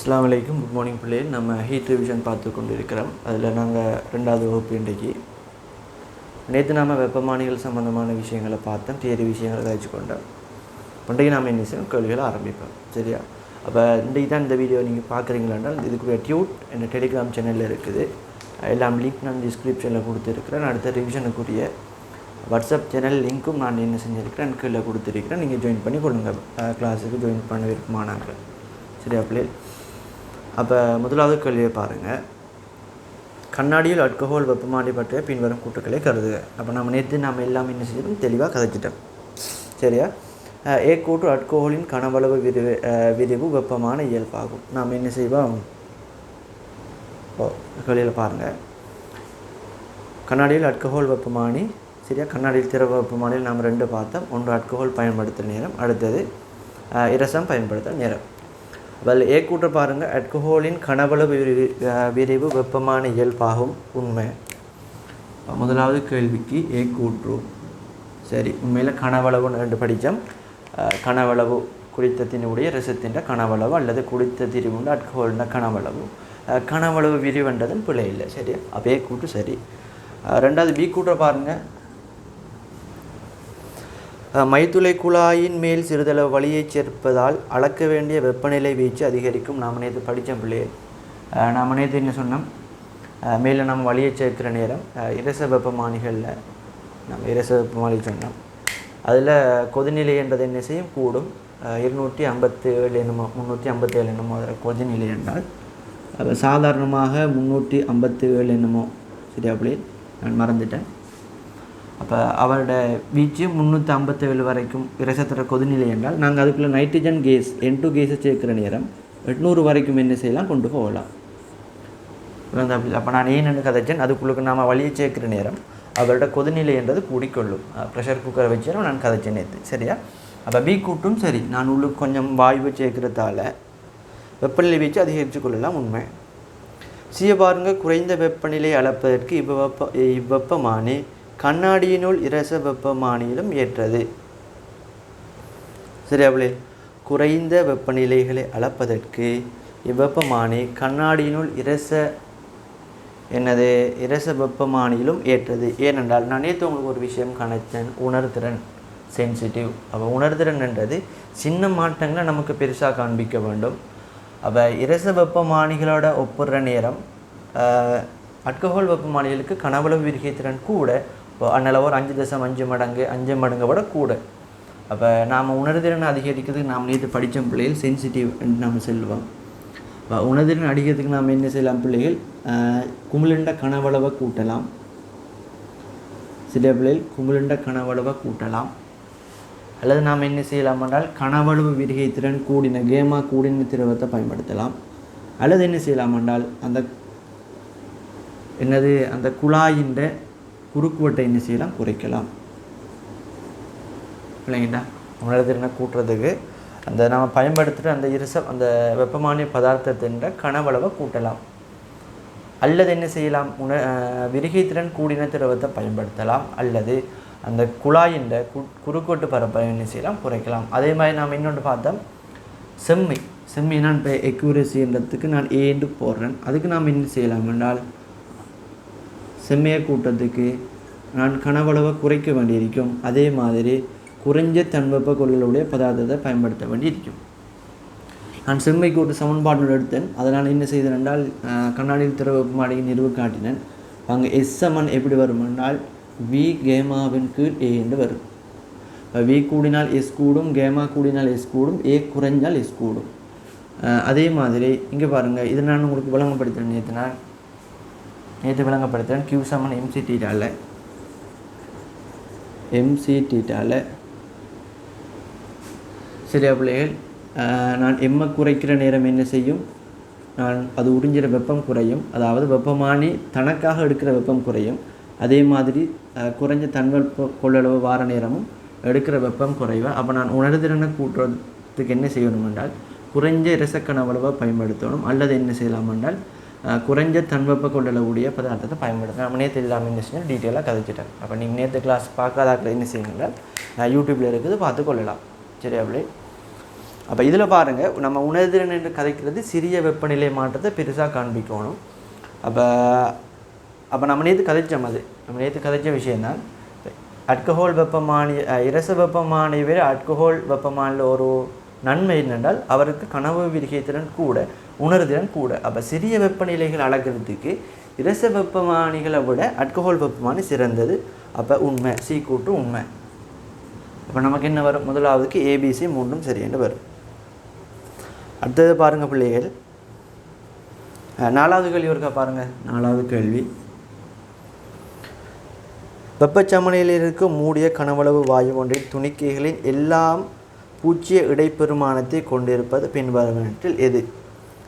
அஸ்ஸலாமு அலைக்கும். Good morning பிள்ளைகள். நம்ம ஹீட் ரிவிஷன் பார்த்து கொண்டு இருக்கிறோம். அதில் நாங்கள் 2வது வகுப்பு இன்றைக்கு. நேற்று நாம் வெப்பமானிகள் சம்மந்தமான விஷயங்களை பார்த்தோம், தியரி விஷயங்களை கழிச்சு கொண்டோம். இன்றைக்கு நாம் என்ன செய்யணும், கேள்விகளை ஆரம்பிப்போம். சரியா? அப்போ இன்றைக்கு தான் இந்த வீடியோ நீங்கள் பார்க்குறீங்களானால் இதுக்குரிய டியூட் என்ற டெலிகிராம் சேனலில் இருக்குது. எல்லாம் லிங்க் நான் டிஸ்கிரிப்ஷனில் கொடுத்துருக்கிறேன். அடுத்த ரிவிஷனுக்குரிய வாட்ஸ்அப் சேனல் லிங்க்கும் நான் என்ன செஞ்சுருக்கிறேன், கீழே கொடுத்துருக்கிறேன். நீங்கள் ஜாயின் பண்ணி கொள்ளுங்கள், கிளாஸுக்கு ஜாயின் பண்ண விருப்பமானாங்க. சரியா பிள்ளைகள்? அப்போ முதலாவது கேள்வியை பாருங்கள். கண்ணாடியில் அல்கஹால் வெப்பமானி பற்றிய பின்வரும் கூட்டுக்களை கருதுக. அப்போ நம்ம நேற்று நம்ம எல்லாமே என்ன செஞ்சிட்டோம், தெளிவாக கதைச்சிட்டோம். சரியா? கூட்டு அல்கஹாலின் கனவளவு விரிவு வெப்பமான இயல்பாகும். நாம் என்ன செய்வோம், கேள்வியில் பாருங்கள். கண்ணாடியில் அல்கஹால் வெப்பமானி. சரியா? கண்ணாடியில் திரவ வெப்பமானியில் நாம் 2 பார்த்தோம். ஒன்று அல்கஹால் பயன்படுத்துகிற நேரம், அடுத்தது இரசம் பயன்படுத்துகிற நேரம். கூட்ட பாருங்கள். அல்கஹாலின் கனவளவு விரிவு வெப்பமான இயல்பாகும். உண்மை. முதலாவது கேள்விக்கு கூற்று சரி. உண்மையில் கனவளவு 2 படித்தோம். கனவளவு குடித்தத்தினுடைய ரசத்தின் கனவளவு அல்லது குடித்த திரிவுண்ட அல்கஹாலின் கனவளவு. கனவளவு விரிவுன்றதும் பிழை இல்லை. சரியா? அப்போ கூட்டு சரி. 2வது கூட்ட பாருங்கள். மைத்துளை குழாயின் மேல் சிறிதளவு வலியை சேர்ப்பதால் அளக்க வேண்டிய வெப்பநிலை வீச்சு அதிகரிக்கும். நாம் நேற்று படித்த பிள்ளைகள். நாம் நேற்று என்ன சொன்னோம், மேலே நம்ம வலியை சேர்க்கிற நேரம் இரச வெப்பமானிகளில் நம்ம இரச வெப்பமானி சொன்னோம். அதில் கொதிநிலை என்றது என்ன செய்யும், கூடும். 257 என்னமோ 357 என்னமோ அதில் கொதிநிலை என்றால் அது சாதாரணமாக 357 என்னமோ. சரியா பிள்ளை? நான் மறந்துட்டேன். அப்போ அவரோட வீச்சு 357 வரைக்கும் இரசத்தோட கொதிநிலை என்றால் நாங்கள் அதுக்குள்ளே நைட்ரஜன் கேஸ் N2 கேஸை சேர்க்குற நேரம் 800 வரைக்கும் என்ன செய்யலாம், கொண்டு போகலாம். அப்போ நான் ஏன்னு கதைச்சேன், அதுக்குள்ளுக்கு நாம் வழியை சேர்க்குற நேரம் அவரோட கொதிநிலை என்றது கூடிக்கொள்ளும். ப்ரெஷர் குக்கரை வச்சாலும் நான் கதைச்சேன் நேற்று. சரியா? அப்போ கூட்டும் சரி. நான் உள்ளுக்கு கொஞ்சம் வாய்வு சேர்க்கிறதால வெப்பநிலை வீச்சு அதிகரித்து கொள்ளலாம். உண்மை. பாருங்கள். குறைந்த வெப்பநிலை அளப்பதற்கு இவ்வெப்பமானி கண்ணாடியினுள் இரச வெப்பமானியிலும் ஏற்றது. சரியா பிள்ளை? குறைந்த வெப்பநிலைகளை அளப்பதற்கு இவ்வெப்பமானி கண்ணாடியினுள் இரச வெப்பமானியிலும் ஏற்றது. ஏனென்றால் நான் நேற்று உங்களுக்கு ஒரு விஷயம் கணச்சேன், உணர்திறன் சென்சிட்டிவ். அப்போ உணர்திறன் என்றது சின்ன மாற்றங்களை நமக்கு பெருசாக காண்பிக்க வேண்டும். அப்போ இரச வெப்பமானிகளோட ஒப்புற நேரம் அல்கஹால் வெப்பமானிகளுக்கு கனவளவு விரிகைத்திறன் கூட. இப்போ அந்நளவு ஒரு 5.5 மடங்கு 5 மடங்கை விட கூட. அப்போ நாம் உணர்திறன் அதிகரிக்கிறதுக்கு நாம் நேற்று படித்த பிள்ளைகள் சென்சிட்டிவ் என்று நாம் செல்வோம். இப்போ உணர்திறன் அடிக்கிறதுக்கு நாம் என்ன செய்யலாம் பிள்ளைகள், குமிழ்ண்ட கனவளவை கூட்டலாம். சில பிள்ளைகள் குமிழ்ண்ட கனவளவை கூட்டலாம். அல்லது நாம் என்ன செய்யலாம் என்றால் கனவளவு விரிகைத்திறன் கூடின கேமா கூடின திரவத்தை பயன்படுத்தலாம். அல்லது என்ன செய்யலாம் என்றால் அந்த குழாயின் குறுக்குவட்டை என்ன செய்யலாம், குறைக்கலாம். இல்லைங்கடா? உணர்திறனை கூட்டுறதுக்கு அந்த நம்ம பயன்படுத்துகிற அந்த வெப்பமான பதார்த்தத்தின் கனவளவை கூட்டலாம். அல்லது என்ன செய்யலாம், விரிகைத்திறன் கூடின திரவத்தை பயன்படுத்தலாம். அல்லது அந்த குழாயின் குறுக்குவட்டு பரப்பை என்ன செய்யலாம், குறைக்கலாம். அதே மாதிரி நாம் இன்னொன்று பார்த்தோம், செம்மி நான் இப்போ எக்யூரசின்றதுக்கு நான் ஏன்று போடுறேன். அதுக்கு நாம் என்ன செய்யலாம் என்றால் செம்மையை கூட்டத்துக்கு நான் கனவளவை குறைக்க வேண்டியிருக்கும். அதே மாதிரி குறைஞ்ச தன்வெப்ப கொள்ளலுடைய பதார்த்தத்தை பயன்படுத்த வேண்டியிருக்கும். நான் செம்மை கூட்டு சமன்பாடு எடுத்தேன். அதை நான் என்ன செய்தேன் என்றால் கண்ணாடியில் திரவ வெப்பமானியை நிறுவ காட்டினேன். அங்கே எஸ் சமன் எப்படி வரும் என்றால் வி கேமாவின் கீழ் ஏ என்று வரும். வி கூடினால் எஸ் கூடும், கேமா கூடினால் எஸ் கூடும், ஏ குறைஞ்சால் எஸ் கூடும். அதே மாதிரி இங்கே பாருங்கள், இதை நான் உங்களுக்கு விளங்கப்படுத்துகிறேன். நேற்று விளங்கப்படுத்துகிறேன். கியூ சமன் எம்சி டீட்டாவில் சரியா பிள்ளைகள்? நான் எம்மை குறைக்கிற நேரம் என்ன செய்யும், நான் அது உறிஞ்சிற வெப்பம் குறையும். அதாவது வெப்பமானி தனக்காக எடுக்கிற வெப்பம் குறையும். அதே மாதிரி குறைஞ்ச தன்வெப்ப கொள்ளளவு வார நேரமும் எடுக்கிற வெப்பம் குறைவேன். அப்போ நான் உணர்திறனை கூட்டுறதுக்கு என்ன செய்யணும் என்றால் குறைஞ்ச இரசக்கனவளவை பயன்படுத்தணும். அல்லது என்ன செய்யலாம் என்றால் குறைஞ்ச தன்வெப்ப கொள்ளளவுடைய பதார்த்தத்தை பயன்படுத்தணும். நம்ம நேற்று எல்லாமே என்ன செய்யணும், டீட்டெயிலாக கதைச்சிட்டேன். அப்போ நீங்கள் நேற்று கிளாஸ் பார்க்காதாக்கள் என்ன செய்யுங்கள், யூடியூப்பில் இருக்குது, பார்த்து கொள்ளலாம். சரியா பிள்ளை? அப்போ இதில் பாருங்கள் நம்ம உணர்திறன் என்று கதைக்கிறது சிறிய வெப்பநிலை மாற்றத்தை பெருசாக காண்பிக்கணும். அப்போ நம்ம நேற்று கதைச்சோம், நம்ம நேற்று கதைச்ச விஷயந்தான். ஆல்கஹால் வெப்பமானி இரச வெப்பமானி விட ஆல்கஹால் வெப்பமானில் ஒரு நன்மை என்னென்றால் அவருக்கு கனவு விரிகைத்திறன் கூட, உணர்திறன் கூட. அப்போ சிறிய வெப்பநிலைகள் அளக்கிறதுக்கு இரச வெப்பமானிகளை விட ஆல்கஹால் வெப்பமானி சிறந்தது. அப்போ உண்மை, சி கூட்டு உண்மை. அப்போ நமக்கு என்ன வரும்? முதலாவதுக்கு ஏபிசி மூன்றும் சரியென்று வரும். அடுத்தது பாருங்கள் பிள்ளைகள், 4வது கேள்வி இருக்கா பாருங்கள். 4வது கேள்வி, வெப்பச்சமநிலையில் இருக்கும் மூடிய கனவளவு வாயு ஒன்றின் துணிக்கைகளின் எல்லாம் பூச்சிய இடைப்பெருமானத்தை கொண்டிருப்பது பின்வருவனவற்றில் எது?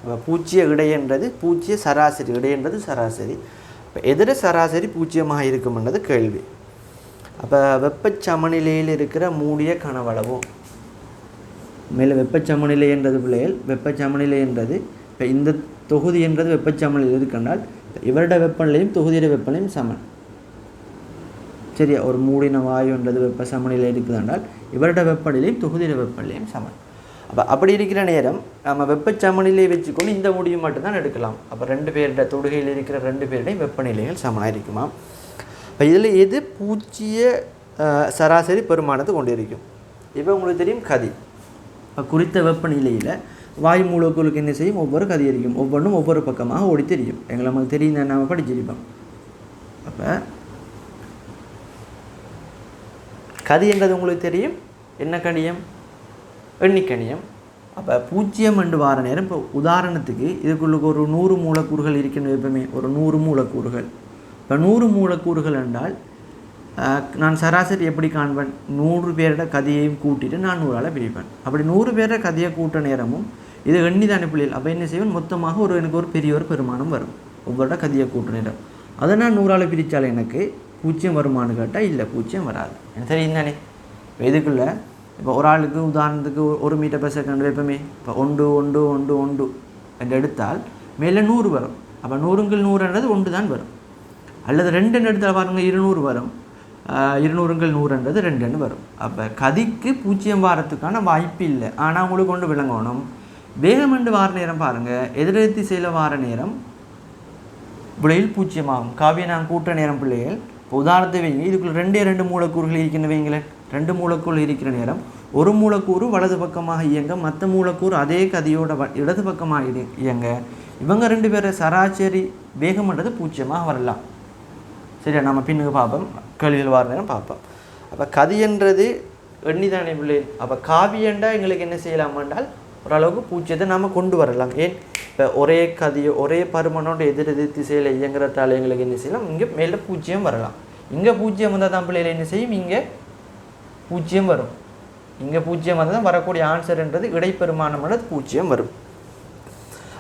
அப்போ பூச்சிய இடை என்றது பூச்சிய சராசரி, இடை என்றது சராசரி. இப்போ எதிர சராசரி பூஜ்ஜியமாக இருக்கும்ன்றது கேள்வி. அப்போ வெப்பச்சமநிலையில் இருக்கிற மூடிய கனவளவு, மேலே வெப்பச்சமநிலை என்றது பிள்ளைகள், வெப்பச்சமநிலை என்றது இப்போ இந்த தொகுதி என்றது வெப்பச்சமநிலையில் இருக்கின்றால் இவருடைய வெப்பநிலையும் தொகுதியோட வெப்பநிலையும் சமன். சரியா? ஒரு மூடின வாயு என்றது வெப்ப சமநிலை இருக்குது என்றால் இவருடைய வெப்பநிலையும் தொகுதியோட வெப்பநிலையும் சமன். அப்போ அப்படி இருக்கிற நேரம் நம்ம வெப்பச்சமநிலையை வச்சுக்கொண்டு இந்த முடிவு மட்டும்தான் எடுக்கலாம். அப்போ 2 பேருடைய தொடுகையில் இருக்கிற 2 பேருடையும் வெப்பநிலைகள் சமனாக இருக்குமா? இப்போ இதில் எது பூச்சிய சராசரி பெருமானத்தை கொண்டிருக்கும்? இப்போ உங்களுக்கு தெரியும் கதி. இப்போ குறித்த வெப்பநிலையில் வாயு மூலக்கூறுக்கு என்ன செய்யும்? ஒவ்வொரு கதி இருக்கும், ஒவ்வொன்றும் ஒவ்வொரு பக்கமாக ஓடி தெரியும். எங்களை நமக்கு தெரியும், நம்ம படிச்சிருப்போம். அப்போ கதி என்றது உங்களுக்கு தெரியும், என்ன கணியம்? எண்ணிக்கணியம். அப்போ பூஜ்ஜியம் என்று வார நேரம், இப்போ உதாரணத்துக்கு இதுக்குள்ளுக்கு ஒரு 100 மூலக்கூறுகள் இருக்கின்ற எப்பவுமே ஒரு 100 மூலக்கூறுகள். இப்போ 100 மூலக்கூறுகள் என்றால் நான் சராசரி எப்படி காண்பேன்? 100 பேரோட கதியையும் கூட்டிட்டு நான் 100ஆல் பிரிப்பேன். அப்படி 100 பேரோட கதியை கூட்ட நேரமும் இது எண்ணி தானே பிள்ளைகள். அப்போ என்ன செய்வேன்? மொத்தமாக எனக்கு ஒரு பெரிய ஒரு பெருமானம் வரும் ஒவ்வொருட கதியை கூட்ட நேரம். அதை நான் 100ஆல் பிரித்தால் எனக்கு பூஜ்ஜியம் வருமானு கேட்டால் இல்லை, பூஜ்ஜியம் வராது. எனக்கு தெரியும் தானே. இப்போ இதுக்குள்ளே இப்போ ஒரு ஆளுக்கு உதாரணத்துக்கு 1 மீட்டர்/செகண்ட் வைப்பமே. இப்போ 1 1 1 1 என்று எடுத்தால் மேலே 100 வரும். அப்போ 100/100 1 தான் வரும். அல்லது 2 எடுத்தால் பாருங்க 200 வரும். 200/100 2 வரும். அப்போ கதிக்கு பூஜ்ஜியம் வாரத்துக்கான வாய்ப்பு இல்லை. ஆனால் உங்களுக்கு கொண்டு விளங்கணும், வேகம் என்று வார நேரம் பாருங்கள், எதிரெதிர் திசையில் வார நேரம் விடையில் பூஜ்ஜியமாகும். காவியை நான் கூட்ட நேரம் பிள்ளைகள் இப்போ உதாரணத்தை வைங்க, இதுக்குள்ள 2 மூலக்கூறுகள் இருக்கின்ற வைங்களேன். 2 மூலக்கூறு இருக்கிற நேரம் ஒரு மூலக்கூறு வலது பக்கமாக இயங்க, மற்ற மூலக்கூறு அதே கதியோட இடது பக்கமாக இயங்க. இவங்க 2 பேரை சராசரி வேகம்ன்றது பூஜ்ஜியமாக வரலாம். சரியா? நம்ம பின்னுக்கு பார்ப்போம், கேள்விகள் வார நேரம் பார்ப்போம். அப்போ கதி என்றது எண்ணிதானே பிள்ளைகள். அப்போ காவியண்டா எங்களுக்கு என்ன செய்யலாம் என்றால் ஓரளவுக்கு பூஜ்ஜியத்தை நாம் கொண்டு வரலாம். ஏன்? இப்போ ஒரே கதியோ ஒரே பருமனோட எதிரெதிர் திசையில் இயங்குறதால எங்களுக்கு என்ன செய்யலாம்? இங்கே மேலே பூஜ்ஜியம் வரலாம். இங்கே பூஜ்ஜியம் வந்தால் தான் பிள்ளைகள் என்ன செய்யும்? இங்கே பூஜ்ஜியம் வரும். இங்கே பூஜ்ஜியம் வந்தால் தான் வரக்கூடிய ஆன்சர்ன்றது இடைப்பெருமானம்ன்றது பூஜ்ஜியம் வரும்.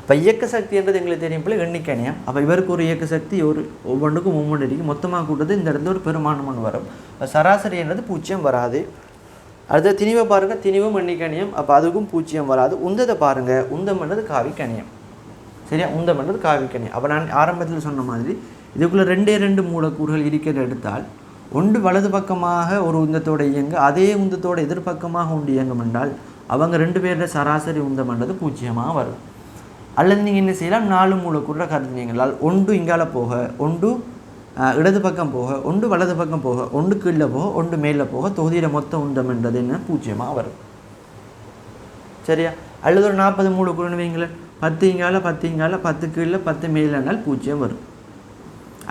இப்போ இயக்க சக்தி என்றது எங்களுக்கு தெரியும் பிள்ளை எண்ணிக்கணியம். அப்போ இவருக்கு ஒரு இயக்க சக்தி ஒரு ஒவ்வொன்றுக்கும் மூமெண்ட் இருக்குது, மொத்தமாக கூட்டது இந்த இடத்துல ஒரு பெருமானம்னு வரும். சராசரி என்றது பூஜ்ஜியம் வராது. அடுத்த திணிவை பாருங்கள், திணிவும் எண்ணிக்கணியம். அப்போ அதுக்கும் பூஜ்ஜியம் வராது. உந்தத்தை பாருங்கள், உந்தம் என்றது காவிக்கணியம். சரியா? உந்தம் என்றது காவிக்கணியம். அப்போ நான் ஆரம்பத்தில் சொன்ன மாதிரி இதுக்குள்ளே 2 மூலக்கூறுகள் இருக்கிற எடுத்தால் ஒன்று வலது பக்கமாக ஒரு உந்தத்தோடு இயங்க, அதே உந்தத்தோட எதிர்பக்கமாக ஒன்று இயங்கும் என்றால் அவங்க 2 பேரோட சராசரி உந்தம் என்றது பூஜ்ஜியமாக வரும். அல்லது நீங்கள் என்ன செய்யலாம்? 4 மூலக்கூறுற கருதுனீங்களால் ஒன்று இங்கால போக, ஒன்று இடது பக்கம் போக, ஒன்று வலது பக்கம் போக, ஒன்று கீழே போக, ஒன்று மேலே போக, தொகுதியில் மொத்த உந்தம் என்றது என்ன? பூஜ்ஜியமாக வரும். சரியா? அல்லது ஒரு 40 மூலக்கூறுன்னு வைங்களேன், 10 இங்கால 10 இங்கால 10 கீழே 10 மேலேனால் பூஜ்ஜியம் வரும்.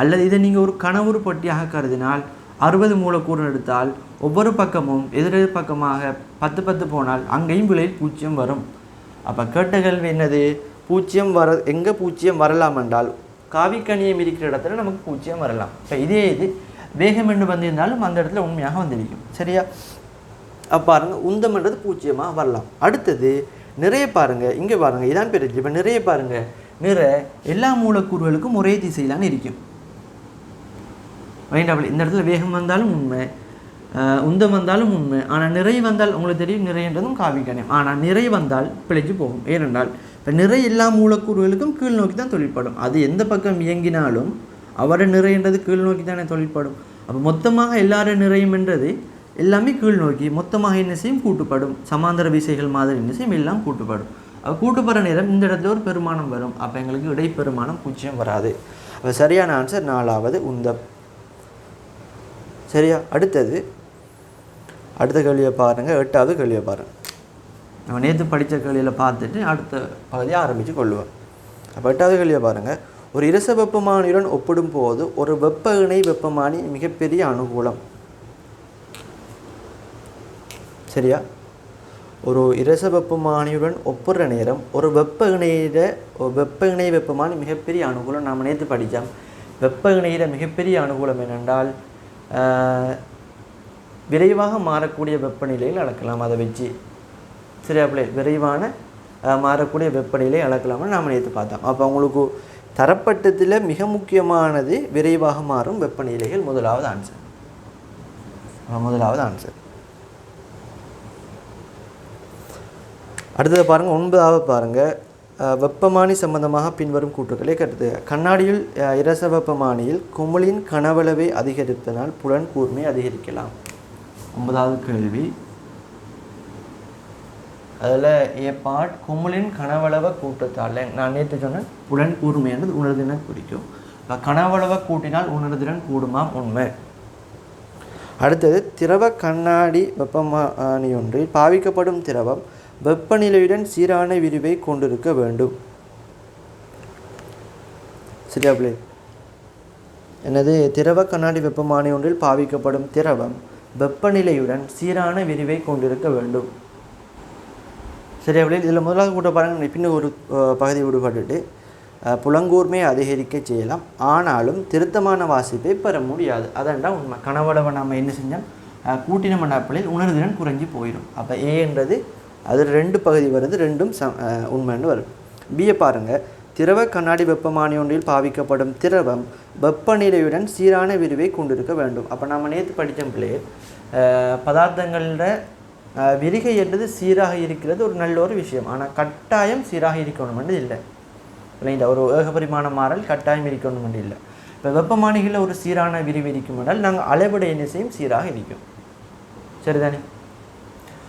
அல்லது இதை நீங்கள் ஒரு கனவுறு பட்டியாக கருதினால் 60 மூலக்கூறு எடுத்தால் ஒவ்வொரு பக்கமும் எதிரெதிர் பக்கமாக 10 10 போனால் அங்கேயும் விலையில் பூஜ்ஜியம் வரும். அப்போ கேட்ட கேள்வி என்னது? பூஜ்ஜியம் எங்கே பூஜ்ஜியம் வரலாம் என்றால் காவிக்கணியம் இருக்கிற இடத்துல நமக்கு பூஜ்ஜியம் வரலாம். இப்போ இதே இது வேகம் என்று வந்திருந்தாலும் அந்த இடத்துல உண்மையாக வந்திருக்கும். சரியா? அப்போ பாருங்கள், உந்தம்ன்றது பூஜ்ஜியமாக வரலாம். அடுத்தது நிறைய பாருங்கள், இங்கே பாருங்கள், இதான் பெருச்சு. இப்போ நிறைய பாருங்கள், நிறை எல்லா மூலக்கூறுகளுக்கும் ஒரே திசையிலான இருக்கும். ரைட்? இந்த இடத்துல வேகம் வந்தாலும் உண்மை, உந்தம் வந்தாலும் உண்மை. ஆனால் நிறை வந்தால் உங்களுக்கு தெரியும், நிறைன்றதும் காவிக்கணியம். ஆனால் நிறை வந்தால் பிழைச்சு போகும். ஏனென்றால் இப்போ நிறை எல்லா மூலக்கூறுகளுக்கும் கீழ் நோக்கி தான் தொழிற்படும். அது எந்த பக்கம் இயங்கினாலும் அவரோட நிறைன்றது கீழ் நோக்கி தானே தொழிற்படும். அப்போ மொத்தமாக எல்லாரும் நிறையும் என்றது எல்லாமே கீழ் நோக்கி மொத்தமாக என்ன செய்யும் கூட்டுப்படும். சமாந்தர விசைகள் மாதிரி என்ன செய்யும் எல்லாம் கூட்டுப்படும். அப்போ கூட்டுப்படுற நேரம் இந்த இடத்துல ஒரு பெருமானம் வரும். அப்போ எங்களுக்கு இடைப்பெருமானம் 0 வராது. அப்போ சரியான ஆன்சர் 4வது உந்தம். சரியா? அடுத்த கேள்வியை பாருங்கள். 8வது கேள்வியை பாருங்கள். நம்ம நேற்று படித்த கேள்வியில் பார்த்துட்டு அடுத்த பகுதியை ஆரம்பித்து கொள்ளுவோம். அப்போ 8வது கேள்வியை பாருங்கள். ஒரு இரச வெப்பமானியுடன் ஒப்பிடும் போது ஒரு வெப்ப இணை வெப்பமானி மிகப்பெரிய அனுகூலம். சரியா? ஒரு இரச வெப்பமானியுடன் ஒப்புற நேரம் ஒரு வெப்ப இணை வெப்பமானி மிகப்பெரிய அனுகூலம். நாம் நேற்று படித்தோம். வெப்ப இணையில மிகப்பெரிய அனுகூலம் என்னென்றால் விரைவாக மாறக்கூடிய வெப்பநிலையில் அளக்கலாம். அதை வச்சு சரியா பிள்ளை? விரைவான மாறக்கூடிய வெப்பநிலை அளக்கலாம்னு நாம் நேற்று பார்த்தோம். அப்போ உங்களுக்கு தரப்பட்டதில் மிக முக்கியமானது விரைவாக மாறும் வெப்பநிலைகள். முதலாவது ஆன்சர். அடுத்தது பாருங்கள். 9வது பாருங்கள். வெப்பமானி சம்பந்தமாக பின்வரும் கூற்றுக்களை கருத்து. கண்ணாடியில் இரச வெப்பமானியில் குமிழின் கனவளவை அதிகரிப்பதனால் புலன் கூர்மை அதிகரிக்கலாம். 9வது கேள்வி. அதில் ஏற்பாட் குமிழின் கனவளவை கூட்டத்தால் நான் நேற்று சொன்னேன் புலன் கூர்மை என்பது உணர்திறன் குறிக்கும். கனவளவை கூட்டினால் உணர்திறன் கூடுமாம். உண்மை. அடுத்தது திரவ கண்ணாடி வெப்பமானி ஒன்றில் பாவிக்கப்படும் திரவம் வெப்பநிலையுடன் சீரான விரிவை கொண்டிருக்க வேண்டும். சரியா பிள்ளை? எனது திரவ கண்ணாடி வெப்பமானி ஒன்றில் பாவிக்கப்படும் திரவம் வெப்பநிலையுடன் சீரான விரிவை கொண்டிருக்க வேண்டும். சரியா பிள்ளை? இதில் முதலாவது கூட பாருங்கள். பின்னும் ஒரு பகுதி விடுபட்டுட்டு புலங்கூர்மையை அதிகரிக்க செய்யலாம், ஆனாலும் திருத்தமான வாசிப்பை பெற முடியாது. அதான்டா உண்மை. கனவளவை நாம் என்ன செஞ்சோம் கூட்டின மண்டாப்பிள்ளையில் உணர்திறன் குறைஞ்சி போயிடும். அப்போ ஏன்றது அது 2 பகுதி வருது, ரெண்டும் உண்மைன்னு வரும். பியை பாருங்கள். திரவ கண்ணாடி வெப்பமானி ஒன்றில் பாவிக்கப்படும் திரவம் வெப்பநிலையுடன் சீரான விரிவை கொண்டிருக்க வேண்டும். அப்போ நம்ம நேற்று படித்த பிள்ளையே பதார்த்தங்களோட விரிகை என்பது சீராக இருக்கிறது ஒரு நல்ல ஒரு விஷயம். ஆனால் கட்டாயம் சீராக இருக்கணும்னு இல்லை. இல்லைங்களா? ஒரு ஏகபரிமாண மாறல் கட்டாயம் இருக்கணும்னு இல்லை. இப்போ வெப்பமானிகளில் ஒரு சீரான விரிவு இருக்கும் என்றால் நாங்கள் அளவிட என்ன செய்யும் சீராக இருக்கும். சரிதானே?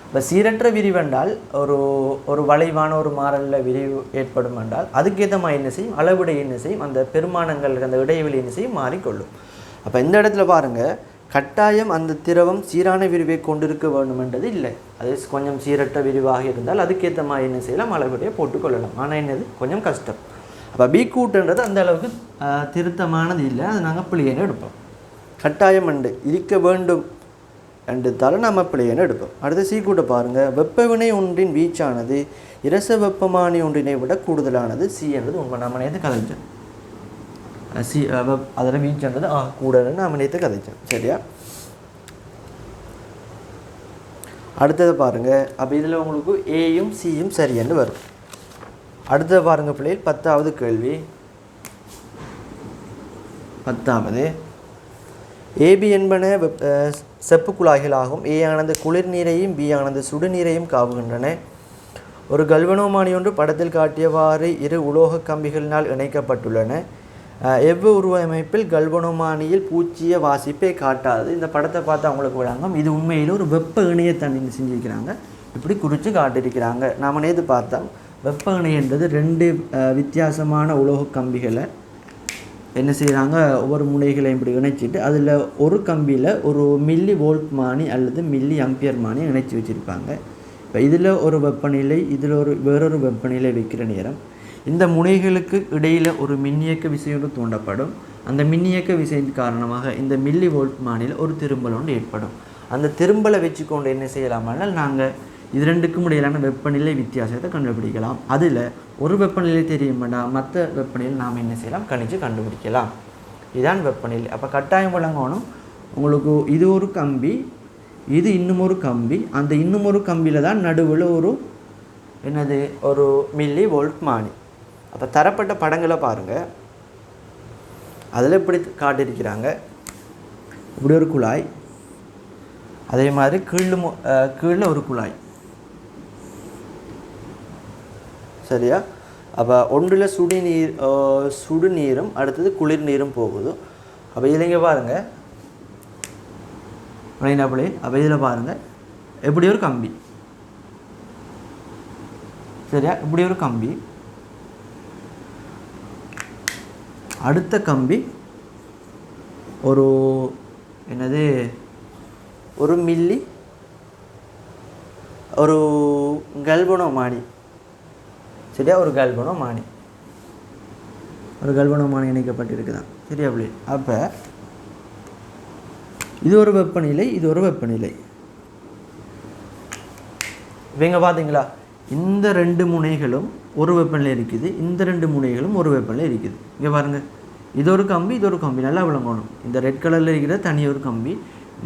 இப்போ சீரற்ற விரிவென்றால் ஒரு வளைவான ஒரு மாறலில் விரிவு ஏற்படும் என்றால் அதுக்கேற்ற மாதிரி என்ன செய்யும் அளவிட என்ன செய்யும் அந்த பெருமானங்களுக்கு அந்த இடைவெளி என்ன செய்யும் மாறிக்கொள்ளும். அப்போ இந்த இடத்துல பாருங்கள், கட்டாயம் அந்த திரவம் சீரான விரிவை கொண்டிருக்க வேண்டும் என்றது இல்லை. அது கொஞ்சம் சீரற்ற விரிவாக இருந்தால் அதுக்கேற்ற மாதிரி என்ன செய்யலாம் அளவிடையே போட்டுக்கொள்ளலாம். ஆனால் என்னது கொஞ்சம் கஷ்டம். அப்போ பி கூட்டுன்றது அந்த அளவுக்கு திருத்தமானது இல்லை. அது நாங்கள் பிள்ளைன்னு எடுப்போம். கட்டாயம் அண்டு இருக்க வேண்டும் என்றதால நம்ம பிள்ளைன்னு எடுப்போம். அடுத்து சி கூட்ட பாருங்கள். வெப்பவினை ஒன்றின் வீச்சானது இரச வெப்பமானி ஒன்றினை விட கூடுதலானது. சி என்றது உண்மை. நம்ம நேற்று கதைச்சோம். சி அதில் வீச்சுன்றது கூடன்னு நம்ம நேற்று கதைச்சோம். சரியா? அடுத்தது பாருங்கள். அப்போ இதில் உங்களுக்கு ஏயும் சியும் சரியன்னு வரும். அடுத்தது பாருங்கள் பிள்ளைகள் 10வது கேள்வி. 10வது ஏபி என்பன செப்பு குழாய்களாகும். ஏ ஆனது குளிர் நீரையும் பி ஆனது சுடுநீரையும் காவுகின்றன. ஒரு கல்வனோமானி ஒன்று படத்தில் காட்டியவாறு 2 உலோக கம்பிகளினால் இணைக்கப்பட்டுள்ளன. உருவமைப்பில் கல்வனோமானியில் பூச்சிய வாசிப்பை காட்டாது. இந்த படத்தை பார்த்து அவங்களுக்கு விளங்கும் இது உண்மையில் ஒரு வெப்ப இணையத்தண்ணி செஞ்சுருக்கிறாங்க. இப்படி குறித்து காட்டியிருக்கிறாங்க. நாம் நேற்று பார்த்தோம் வெப்ப இணையன்றது 2 வித்தியாசமான உலோக கம்பிகளை என்ன செய்கிறாங்க ஒவ்வொரு முனைகளையும் இப்படி இணைச்சிட்டு அதில் ஒரு கம்பியில் ஒரு மில்லி வோல்ட் மானி அல்லது மில்லி அம்பியர் மானி இணைச்சி வச்சுருப்பாங்க. இப்போ இதில் ஒரு வெப்பநிலை இதில் வேறொரு வெப்பநிலை வைக்கிற நேரம் இந்த முனைகளுக்கு இடையில் ஒரு மின்னியக்க விசையோடு தூண்டப்படும். அந்த மின்னியக்க விசையின் காரணமாக இந்த மில்லி வோல்ட் மானியில் ஒரு திரும்பல் ஒன்று ஏற்படும். அந்த திரும்பலை வச்சுக்கொண்டு என்ன செய்யலாமானால் நாங்கள் இது 2க்கும் இடையிலான வெப்பநிலை வித்தியாசத்தை கண்டுபிடிக்கலாம். அதில் ஒரு வெப்பநிலை தெரியுமாடா மற்ற வெப்பநிலை நாம் என்ன செய்யலாம் கணிச்சு கண்டுபிடிக்கலாம். இதுதான் வெப்பநிலை. அப்போ கட்டாயம் வழங்கணும் உங்களுக்கு இது ஒரு கம்பி, இது இன்னும் ஒரு கம்பி, அந்த இன்னும் ஒரு கம்பியில் தான் நடுவில் ஒரு என்னது ஒரு மில்லி வோல்ட் மானி. அப்போ தரப்பட்ட படங்களை பாருங்கள். அதில் இப்படி காட்டியிருக்கிறாங்க. இப்படி ஒரு குழாய், அதே மாதிரி கீழே ஒரு குழாய். சரியா? அப்போ ஒன்றில் சுடுநீரும் அடுத்தது குளிர் நீரும் போகுது. அப்போ இதில் பாருங்கள் விளங்கினா பிள்ளை? அப்போ இதில் பாருங்கள் எப்படி ஒரு கம்பி, சரியா? இப்படி ஒரு கம்பி, அடுத்த கம்பி ஒரு என்னது ஒரு மில்லி ஒரு கல்வனோமானி, சரியா? ஒரு கல்வனோமானி, ஒரு கல்வனோமானி இணைக்கப்பட்டிருக்குதான், சரியா பிள்ளை? அப்போ இது ஒரு வெப்பநிலை, இது ஒரு வெப்பநிலை. இவங்க பார்த்தீங்களா, இந்த ரெண்டு முனைகளும் ஒரு வெப்பநிலை இருக்குது, இந்த ரெண்டு முனைகளும் ஒரு வெப்பநிலை இருக்குது. இங்கே பாருங்கள், இது ஒரு கம்பி, இது ஒரு கம்பி, நல்லா விளங்கணும். இந்த ரெட் கலரில் இருக்கிற தனி ஒரு கம்பி,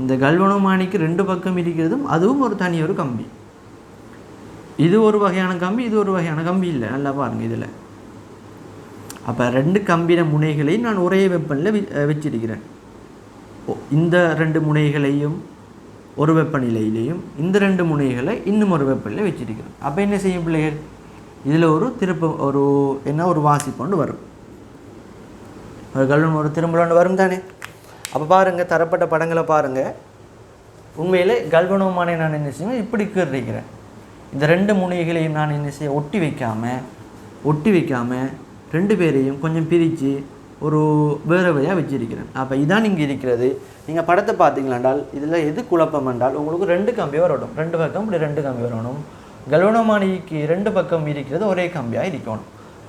இந்த கல்வனோமானிக்கு ரெண்டு பக்கம் இருக்கிறதும் அதுவும் ஒரு தனி ஒரு கம்பி. இது ஒரு வகையான கம்பி, இது ஒரு வகையான கம்பி இல்லை, நல்லா பாருங்கள் இதில். அப்போ ரெண்டு கம்பின முனைகளையும் நான் ஒரே வெப்பநிலையில் வச்சிருக்கிறேன். இந்த ரெண்டு முனைகளையும் ஒரு வெப்பநிலையிலையும் இந்த ரெண்டு முனைகளை இன்னும் ஒரு வெப்பநிலையில் வச்சிருக்கிறோம். அப்போ என்ன செய்யும் பிள்ளைகள், இதில் ஒரு ஒரு என்ன ஒரு வாசிப்பொண்டு வரும், ஒரு கல்வன் ஒரு திரும்பலோண்டு வரும் தானே. அப்போ பாருங்கள், தரப்பட்ட படங்களை பாருங்கள். உண்மையில் கல்வனோமானை நான் என்ன செய்வேன், இப்படி கீறிக்கிறேன். இந்த ரெண்டு முனைகளையும் நான் என்ன செய்ய ஒட்டி வைக்காமல் ரெண்டு பேரையும் கொஞ்சம் பிரித்து ஒரு வேறு வழியாக வச்சிருக்கிறேன். அப்போ இதான் இங்கே இருக்கிறது. நீங்கள் படத்தை பார்த்தீங்களாண்டால் இதில் எது குழப்பம் என்றால் உங்களுக்கு ரெண்டு கம்பி வரணும், ரெண்டு பக்கம் இப்படி ரெண்டு கம்பி வரணும். கல்வனோமானிக்கு ரெண்டு பக்கம் இருக்கிறது ஒரே கம்பியாக இருக்கணும்.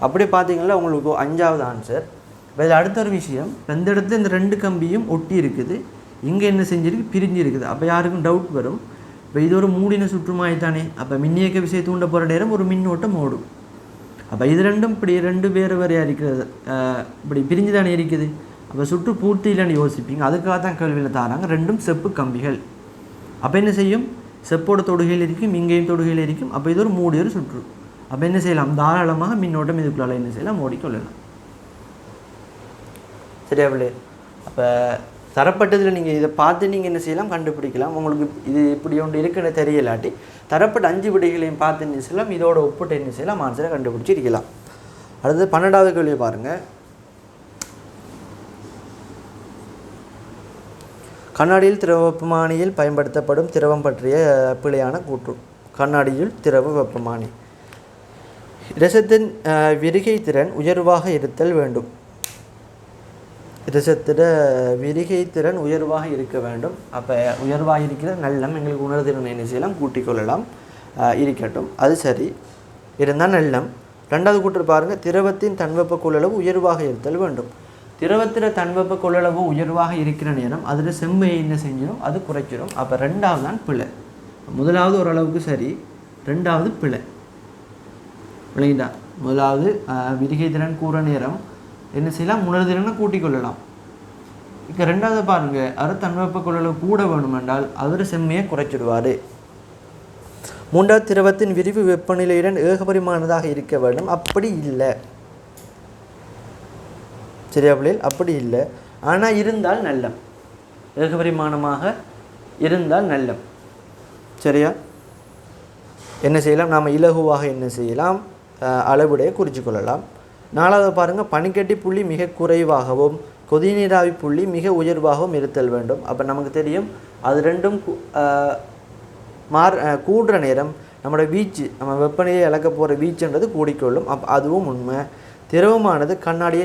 அப்படி பார்த்தீங்கன்னா உங்களுக்கு 5வது ஆன்சர். இப்போ இதில் அடுத்த ஒரு விஷயம், இந்த இடத்துல இந்த ரெண்டு கம்பியும் ஒட்டி இருக்குது, இங்கே என்ன செஞ்சிருக்கு, பிரிஞ்சு இருக்குது. அப்போ யாருக்கும் டவுட் வரும், இப்போ இது ஒரு மூடின சுற்றுமாய் தானே, அப்போ மின்னியக்க விசை தூண்ட போகிற நேரம் ஒரு மின்னோட்டம் ஓடும். அப்போ இது ரெண்டும் இப்படி ரெண்டு வேறு வேறையாக இருக்கிறது, இப்படி பிரிஞ்சு தானே இருக்குது. அப்போ சுற்று பூர்த்தி இல்லைன்னு யோசிப்பீங்க, அதுக்காக தான் கேள்வியில் தாராங்க. ரெண்டும் செப்பு கம்பிகள். அப்போ என்ன செய்யும், செப்போட தொடுகையில் இருக்கும், இங்கேயும் தொடுகையில் இருக்கும். அப்போ இது ஒரு மூடிய சுற்று. அப்போ என்ன செய்யலாம், தாராளமாக மின்னோட்டம் இதுக்குள்ளால் என்ன செய்யலாம், ஓடிக்கொள்ளலாம். சரியா பிள்ளை? அப்போ தரப்பட்டதில் நீங்கள் இதை பார்த்து நீங்கள் என்ன செய்யலாம், கண்டுபிடிக்கலாம். உங்களுக்கு இது இப்படி ஒன்று இருக்குன்னு தெரியலாட்டி தரப்பட்ட 5 விடைகளையும் பார்த்து என்ன செய்யலாம், இதோட ஒப்பிட்டு என்ன செய்யலாம், ஆன்சரை கண்டுபிடிச்சி இருக்கலாம். அடுத்தது 12வது கேள்வியை பாருங்கள். கண்ணாடியில் திரவ வெப்பமானியில் பயன்படுத்தப்படும் திரவம் பற்றிய பிழையான கூற்று. கண்ணாடியில் திரவ வெப்பமானி. இரசத்தின் விரிகை திறன் உயர்வாக இருத்தல் வேண்டும். இரசத்திட விரிகை திறன் உயர்வாக இருக்க வேண்டும். அப்போ உயர்வாக இருக்கிற நல்லம் எங்களுக்கு உணர்திறன் என்ன செய்யலாம், கூட்டிக் கொள்ளலாம். இருக்கட்டும், அது சரி இருந்தால் நல்லம். 2வது கூற்று பாருங்கள், திரவத்தின் தன்வெப்ப கொள்ளளவு உயர்வாக இருத்தல் வேண்டும். திரவத்தின் தன்வெப்ப கொள்ளளவு உயர்வாக இருக்கிற நேரம் அதில் செம்மையை என்ன செஞ்சிடும், அது குறைச்சிடும். அப்போ 2வது தான் பிழை. 1வது ஓரளவுக்கு சரி, 2வது பிழை. விளங்கிட்டா? 1வது விரிகை திறன் கூற நேரம் என்ன செய்யலாம், உணர்திறனை கூட்டிக் கொள்ளலாம். இப்போ 2வது பாருங்கள், அது தன்வெப்ப கொள்ளளவு கூட வேணுமென்றால் அவர் செம்மையை குறைச்சிடுவார். 3வது திரவத்தின் விரிவு வெப்பநிலையுடன் ஏகபரிமானதாக இருக்க வேண்டும். அப்படி இல்லை, சரியா பிள்ளைகள்? அப்படி இல்லை, ஆனால் இருந்தால் நல்லம். ஏகபரிமானமாக இருந்தால் நல்லம். சரியா? என்ன செய்யலாம், நாம் இலகுவாக என்ன செய்யலாம், அளவுடைய குறித்து கொள்ளலாம். 4வது பாருங்கள், பனிக்கட்டி புள்ளி மிக குறைவாகவும் கொதிநீராவி புள்ளி மிக உயர்வாகவும் இருத்தல் வேண்டும். அப்போ நமக்கு தெரியும் அது ரெண்டும் கூடுற நேரம் நம்மளோட வீச்சு, நம்ம வெப்பநிலையை இழக்க போகிற வீச்சுன்றது கூடிக்கொள்ளும். அதுவும் உண்மை. திரவமானது கண்ணாடியை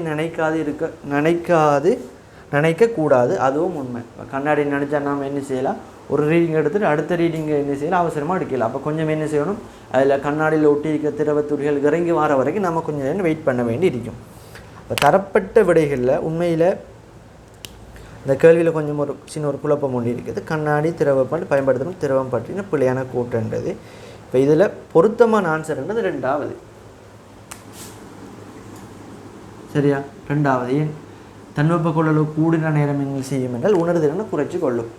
நினைக்கக்கூடாது, அதுவும் உண்மை. கண்ணாடியை நினச்சா நாம் என்ன செய்யலாம், ஒரு ரீடிங் எடுத்துகிட்டு அடுத்த ரீடிங்கை என்ன செய்யலாம், அவசரமாக எடுக்கலாம். அப்போ கொஞ்சம் என்ன செய்யணும், அதில் கண்ணாடியில் ஒட்டி இருக்க திரவத்துறைகள் இறங்கி வர வரைக்கும் நம்ம கொஞ்சம் நேரம் வெயிட் பண்ண வேண்டி இருக்கும். இப்போ தரப்பட்ட விடைகளில் உண்மையில் இந்த கேள்வியில் கொஞ்சம் ஒரு சின்ன ஒரு குழப்பம் ஒன்று இருக்குது. கண்ணாடி திரவம் பயன்படுத்தணும் திரவம் பற்றின பிழையான கூற்றுன்றது. இப்போ இதில் பொருத்தமான ஆன்சர்ன்றது 2வது. சரியா? 2வது. ஏன் தன்வெப்ப கொள்ளளவு கூடின நேரம் என்ன செய்யும் என்றால் உணர்திறனை குறைச்சி கொள்ளும்.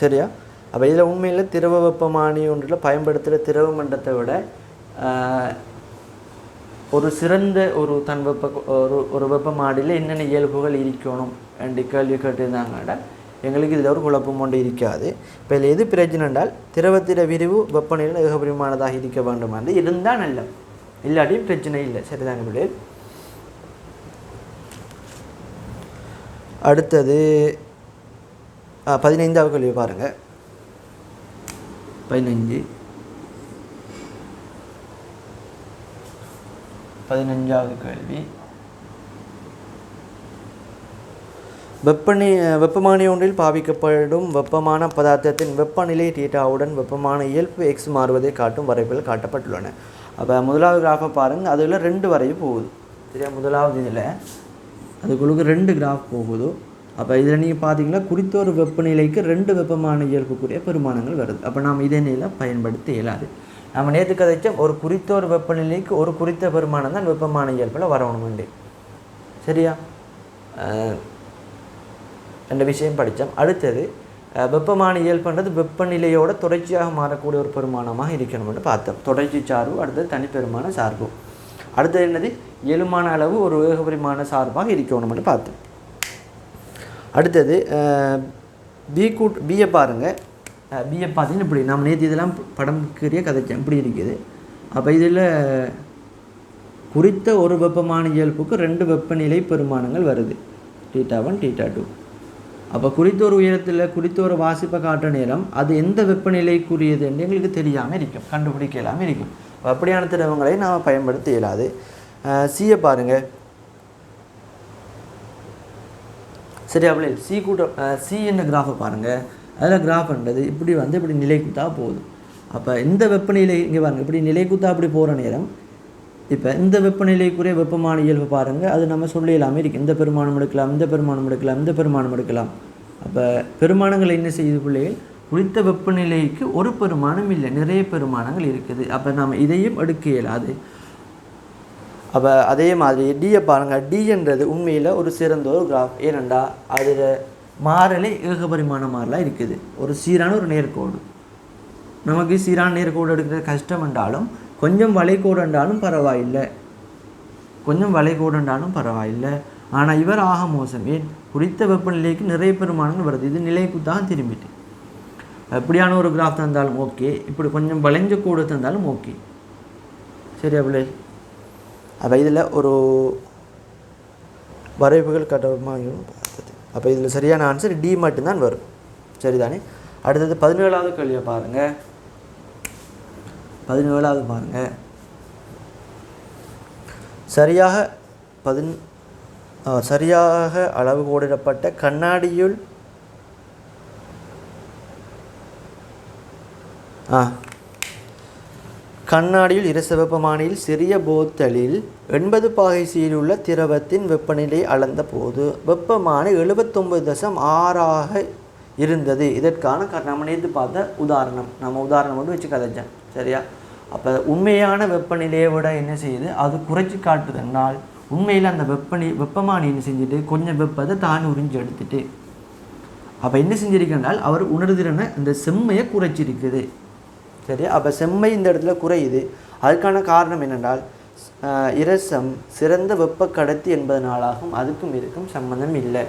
சரியா? அப்போ இதில் உண்மையில் திரவ வெப்பமானி ஒன்றில் பயன்படுத்துகிற திரவ மண்டத்தை விட ஒரு சிறந்த ஒரு ஒரு வெப்பமானியில் என்னென்ன இயல்புகள் இருக்கணும் என்று கேள்வி கேட்டிருந்தாங்கடா எங்களுக்கு இதில் ஒரு குழப்பம் ஒன்று இருக்காது. இப்போ இதில் எது பிரச்சனை என்றால் திரவத்திட விரிவு வெப்பநிலையில் ஏகபரிமானதாக இருக்க வேண்டும் என்று இருந்தால் நல்ல, இல்லாட்டியும் பிரச்சனை இல்லை. சரிதாங்க பிள்ளை? அடுத்தது 15வது கேள்வி பாருங்கள். 15வது கேள்வி. வெப்பமானி ஒன்றில் பாவிக்கப்படும் வெப்பமான பதார்த்தத்தின் வெப்பநிலை தீட்டாவுடன் வெப்பமான இயல்பு எக்ஸ் மாறுவதை காட்டும் வரைவுகள் காட்டப்பட்டுள்ளன. அப்போ முதலாவது கிராஃபை பாருங்கள், அதில் 2 வரைவு போகுது. சரியா? முதலாவது இதில் அதுக்குள்ளுக்கு 2 கிராஃப் போகுது. அப்போ இதில் நீங்கள் பார்த்தீங்கன்னா குறித்த ஒரு வெப்பநிலைக்கு 2 வெப்பமான இயல்புக்குரிய பெருமானங்கள் வருது. அப்போ நாம் இதே நிலையில் பயன்படுத்த இயலாது. நம்ம நேற்று கதைச்சோம், ஒரு குறித்த ஒரு வெப்பநிலைக்கு ஒரு குறித்த பெருமானம் தான் வெப்பமான இயல்பில் வரணும்ண்டு. சரியா? என்ற விஷயம் படித்தோம். அடுத்தது வெப்பமான இயல்புன்றது வெப்பநிலையோட தொடர்ச்சியாக மாறக்கூடிய ஒரு பெருமானமாக இருக்கணும்னு பார்த்தோம். தொடர்ச்சி சார்பு, அடுத்தது தனிப்பெருமான சார்பு. அடுத்தது என்னது? இயலுமான அளவு ஒரு ஏகபரிமாண சார்பாக இருக்கணும்னு பார்த்தோம். அடுத்தது பியை பாருங்கள். பியை பார்த்தீங்கன்னா இப்படி நம்ம நேற்று இதெல்லாம் படம் கீறிய கதைச்சேன், இப்படி இருக்குது. அப்போ இதில் குறித்த ஒரு வெப்பமான இயல்புக்கு 2 வெப்பநிலை பெருமானங்கள் வருது, θ1 θ2. அப்போ குறித்த ஒரு உயரத்தில் குறித்த ஒரு வாசிப்பை காட்டுற நேரம் அது எந்த வெப்பநிலைக்குரியது என்று எங்களுக்கு தெரியாமல் இருக்கும், கண்டுபிடிக்கலாமல் இருக்கும். அப்படியான திரவங்களை நாம் பயன்படுத்த இயலாது. சியை பாருங்கள். சரியா பிள்ளை? சி என்ற கிராஃபை பாருங்கள். அதில் கிராஃப்ன்றது இப்படி இப்படி நிலைக்குத்தா போகுது. அப்போ இந்த வெப்பநிலை இங்கே பாருங்கள், இப்படி நிலைக்குத்தா அப்படி போகிற நேரம் இப்போ இந்த வெப்பநிலைக்குரிய வெப்பமான இயல்பு பாருங்கள், அது நம்ம சொல்லிடலாமே இருக்குது. இந்த பெருமானம் எடுக்கலாம், இந்த பெருமானம் எடுக்கலாம், இந்த பெருமானம் எடுக்கலாம். அப்போ பெருமானங்கள் என்ன செய்யுது பிள்ளைகள்? குறித்த வெப்பநிலைக்கு ஒரு பெருமானம் இல்லை, நிறைய பெருமானங்கள் இருக்குது. அப்போ நாம் இதையும் எடுக்க இயலாது. அப்போ அதே மாதிரி டியை பாருங்கள். டின்றது உண்மையில் ஒரு சிறந்த ஒரு கிராஃப். ஏனெண்டா அதில் மாறலே ஏகபரிமாண மாறலாக இருக்குது. ஒரு சீரான ஒரு நேர்கோடு. நமக்கு சீரான நேர்கோடு எடுக்கிறது கஷ்டம் என்றாலும் கொஞ்சம் வளைகோடு என்றாலும் பரவாயில்லை, ஆனால் இவர் ஆக மோசம். ஏன்? குறித்த வெப்பநிலைக்கு நிறைய பெருமானங்கள் வருது. இது நிலைக்குத்தான் திரும்பிட்டு எப்படியான ஒரு கிராஃப் தந்தாலும் ஓகே, இப்படி கொஞ்சம் வளைஞ்ச கோடு தந்தாலும் ஓகே. சரியா பிள்ளை? அப்போ இதில் ஒரு வரைவுகள் கட்டமாக பார்த்தது. அப்போ இதில் சரியான ஆன்சர் டி மட்டும்தான் வரும். சரிதானே? அடுத்தது 17வது கேள்வியை பாருங்கள். 17வது பாருங்கள். சரியாக அளவு கோடிடப்பட்ட கண்ணாடியுள் இரச வெப்பமானியில் சிறிய போத்தலில் 80 பாகை சீருள்ள திரவத்தின் வெப்பநிலை அளந்த போது வெப்பமானி 79.6 இருந்தது. இதற்கான நம்ம நேற்று பார்த்த உதாரணம், நம்ம உதாரணம் மட்டும் வச்சு கதைச்சேன். சரியா? அப்போ உண்மையான வெப்பநிலையை விட என்ன செய்யுது, அது குறைச்சி காட்டுதுனால் உண்மையில் அந்த வெப்பமானி என்ன செஞ்சுட்டு கொஞ்சம் வெப்பத்தை தான் உறிஞ்சி எடுத்துட்டு அப்போ என்ன செஞ்சிருக்கனால் அவர் உணர்திறனை இந்த செம்மையை குறைச்சிருக்குது. சரியா? அப்போ செம்மை இந்த இடத்துல குறையுது. அதுக்கான காரணம் என்னென்றால் இரசம் சிறந்த வெப்ப கடத்தி என்பதனாலாகும். அதுக்கும் இதுக்கும் சம்பந்தம் இல்லை.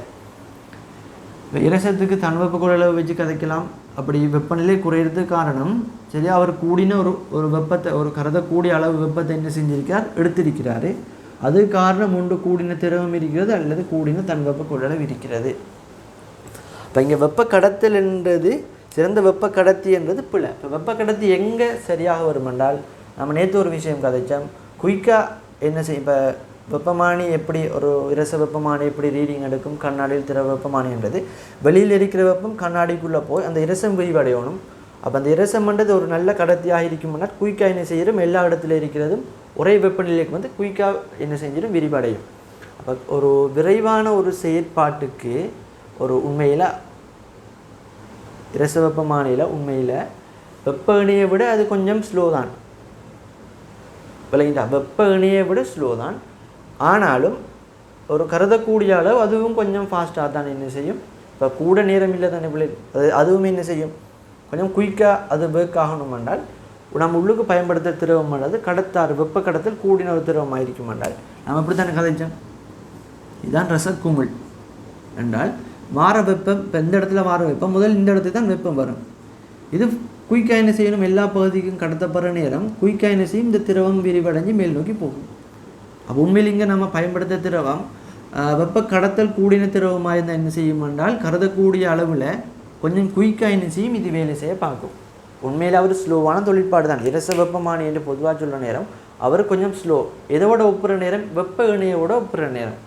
இரசத்துக்கு தன் வெப்ப கொள்ளளவு வச்சு கதைக்கலாம். அப்படி வெப்பநிலை குறையிறதுக்கு காரணம் சரியா அவர் கூடின ஒரு வெப்பத்தை ஒரு கருதக்கூடிய அளவு வெப்பத்தை என்ன செஞ்சிருக்கார், எடுத்திருக்கிறாரு. அது காரணம் ஒன்று கூடின திரவம் இருக்கிறது அல்லது கூடின தன் வெப்ப கொள்ளளவு இருக்கிறது. இப்போ இங்கே வெப்ப கடத்தல் என்றது சிறந்த வெப்ப கடத்தி என்றது பிள்ளை. இப்போ வெப்ப கடத்தி எங்கே சரியாக வரும் என்றால் நம்ம நேற்று ஒரு விஷயம் கதைச்சோம். குயிக்காக என்ன செய்யும், இப்போ வெப்பமானி எப்படி ஒரு இரச வெப்பமானி எப்படி ரீடிங் எடுக்கும், கண்ணாடியில் திரவ வெப்பமானி என்றது வெளியில் இருக்கிற வெப்பம் கண்ணாடிக்குள்ளே போய் அந்த இரசம் விரிவடையணும். அப்போ அந்த இரசம்ன்றது ஒரு நல்ல கடத்தியாக இருக்கும்னா குயிக்காக என்ன செய்யணும், எல்லா இடத்துல இருக்கிறதும் ஒரே வெப்பநிலைக்கு குயிக்காக என்ன செஞ்சிடும், விரிவடையும். அப்போ ஒரு விரைவான ஒரு செயற்பாட்டுக்கு ஒரு உண்மையில் இரச வெப்பமானியில் உண்மையில் வெப்ப இணையை விட அது கொஞ்சம் ஸ்லோ தான். விளங்கிட்டா? வெப்ப இணையை விட ஸ்லோ தான். ஆனாலும் ஒரு கருதக்கூடிய அளவு அதுவும் கொஞ்சம் ஃபாஸ்ட்டாக தான் என்ன செய்யும். இப்போ கூட நேரம் இல்லை தானே பிள்ளை, அதுவும் என்ன செய்யும், கொஞ்சம் குயிக்காக அது ஒர்க் ஆகணும் என்றால் நம்ம உள்ளுக்கு பயன்படுத்த திரவம் அல்லது கடத்தாறு வெப்ப கடத்தல் கூடின ஒரு திரவமாக இருக்கும் என்றால் நம்ம எப்படி தானே கதைச்சோம். இதுதான் ரசக்குமிழ் என்றால் வார வெப்பம். இப்போ இந்த இடத்துல வார வெப்பம் முதல் இந்த இடத்துக்கு தான் வெப்பம் வரும். இது குயிக்காக என்ன செய்யணும், எல்லா பகுதிக்கும் கடத்தப்படுற நேரம் குயிக்காக என்ன செய்யும், இந்த திரவம் விரிவடைஞ்சு மேல் நோக்கி போகும். அப்போ உண்மையில் இங்கே நம்ம பயன்படுத்த திரவம் வெப்ப கடத்தல் கூடின திரவமாக இருந்தால் என்ன செய்யும் என்றால் கருதக்கூடிய அளவில் கொஞ்சம் குயிக்காக என்ன செய்யும் இது வேலை செய்ய பார்க்கும். உண்மையில் அவர் ஸ்லோவான தொழிற்பாடு தான். இரச வெப்பமானி என்று பொதுவாக சொல்கிற நேரம் அவர் கொஞ்சம் ஸ்லோ. எதோட ஒப்புற நேரம்? வெப்ப இணையோட ஒப்புற நேரம்.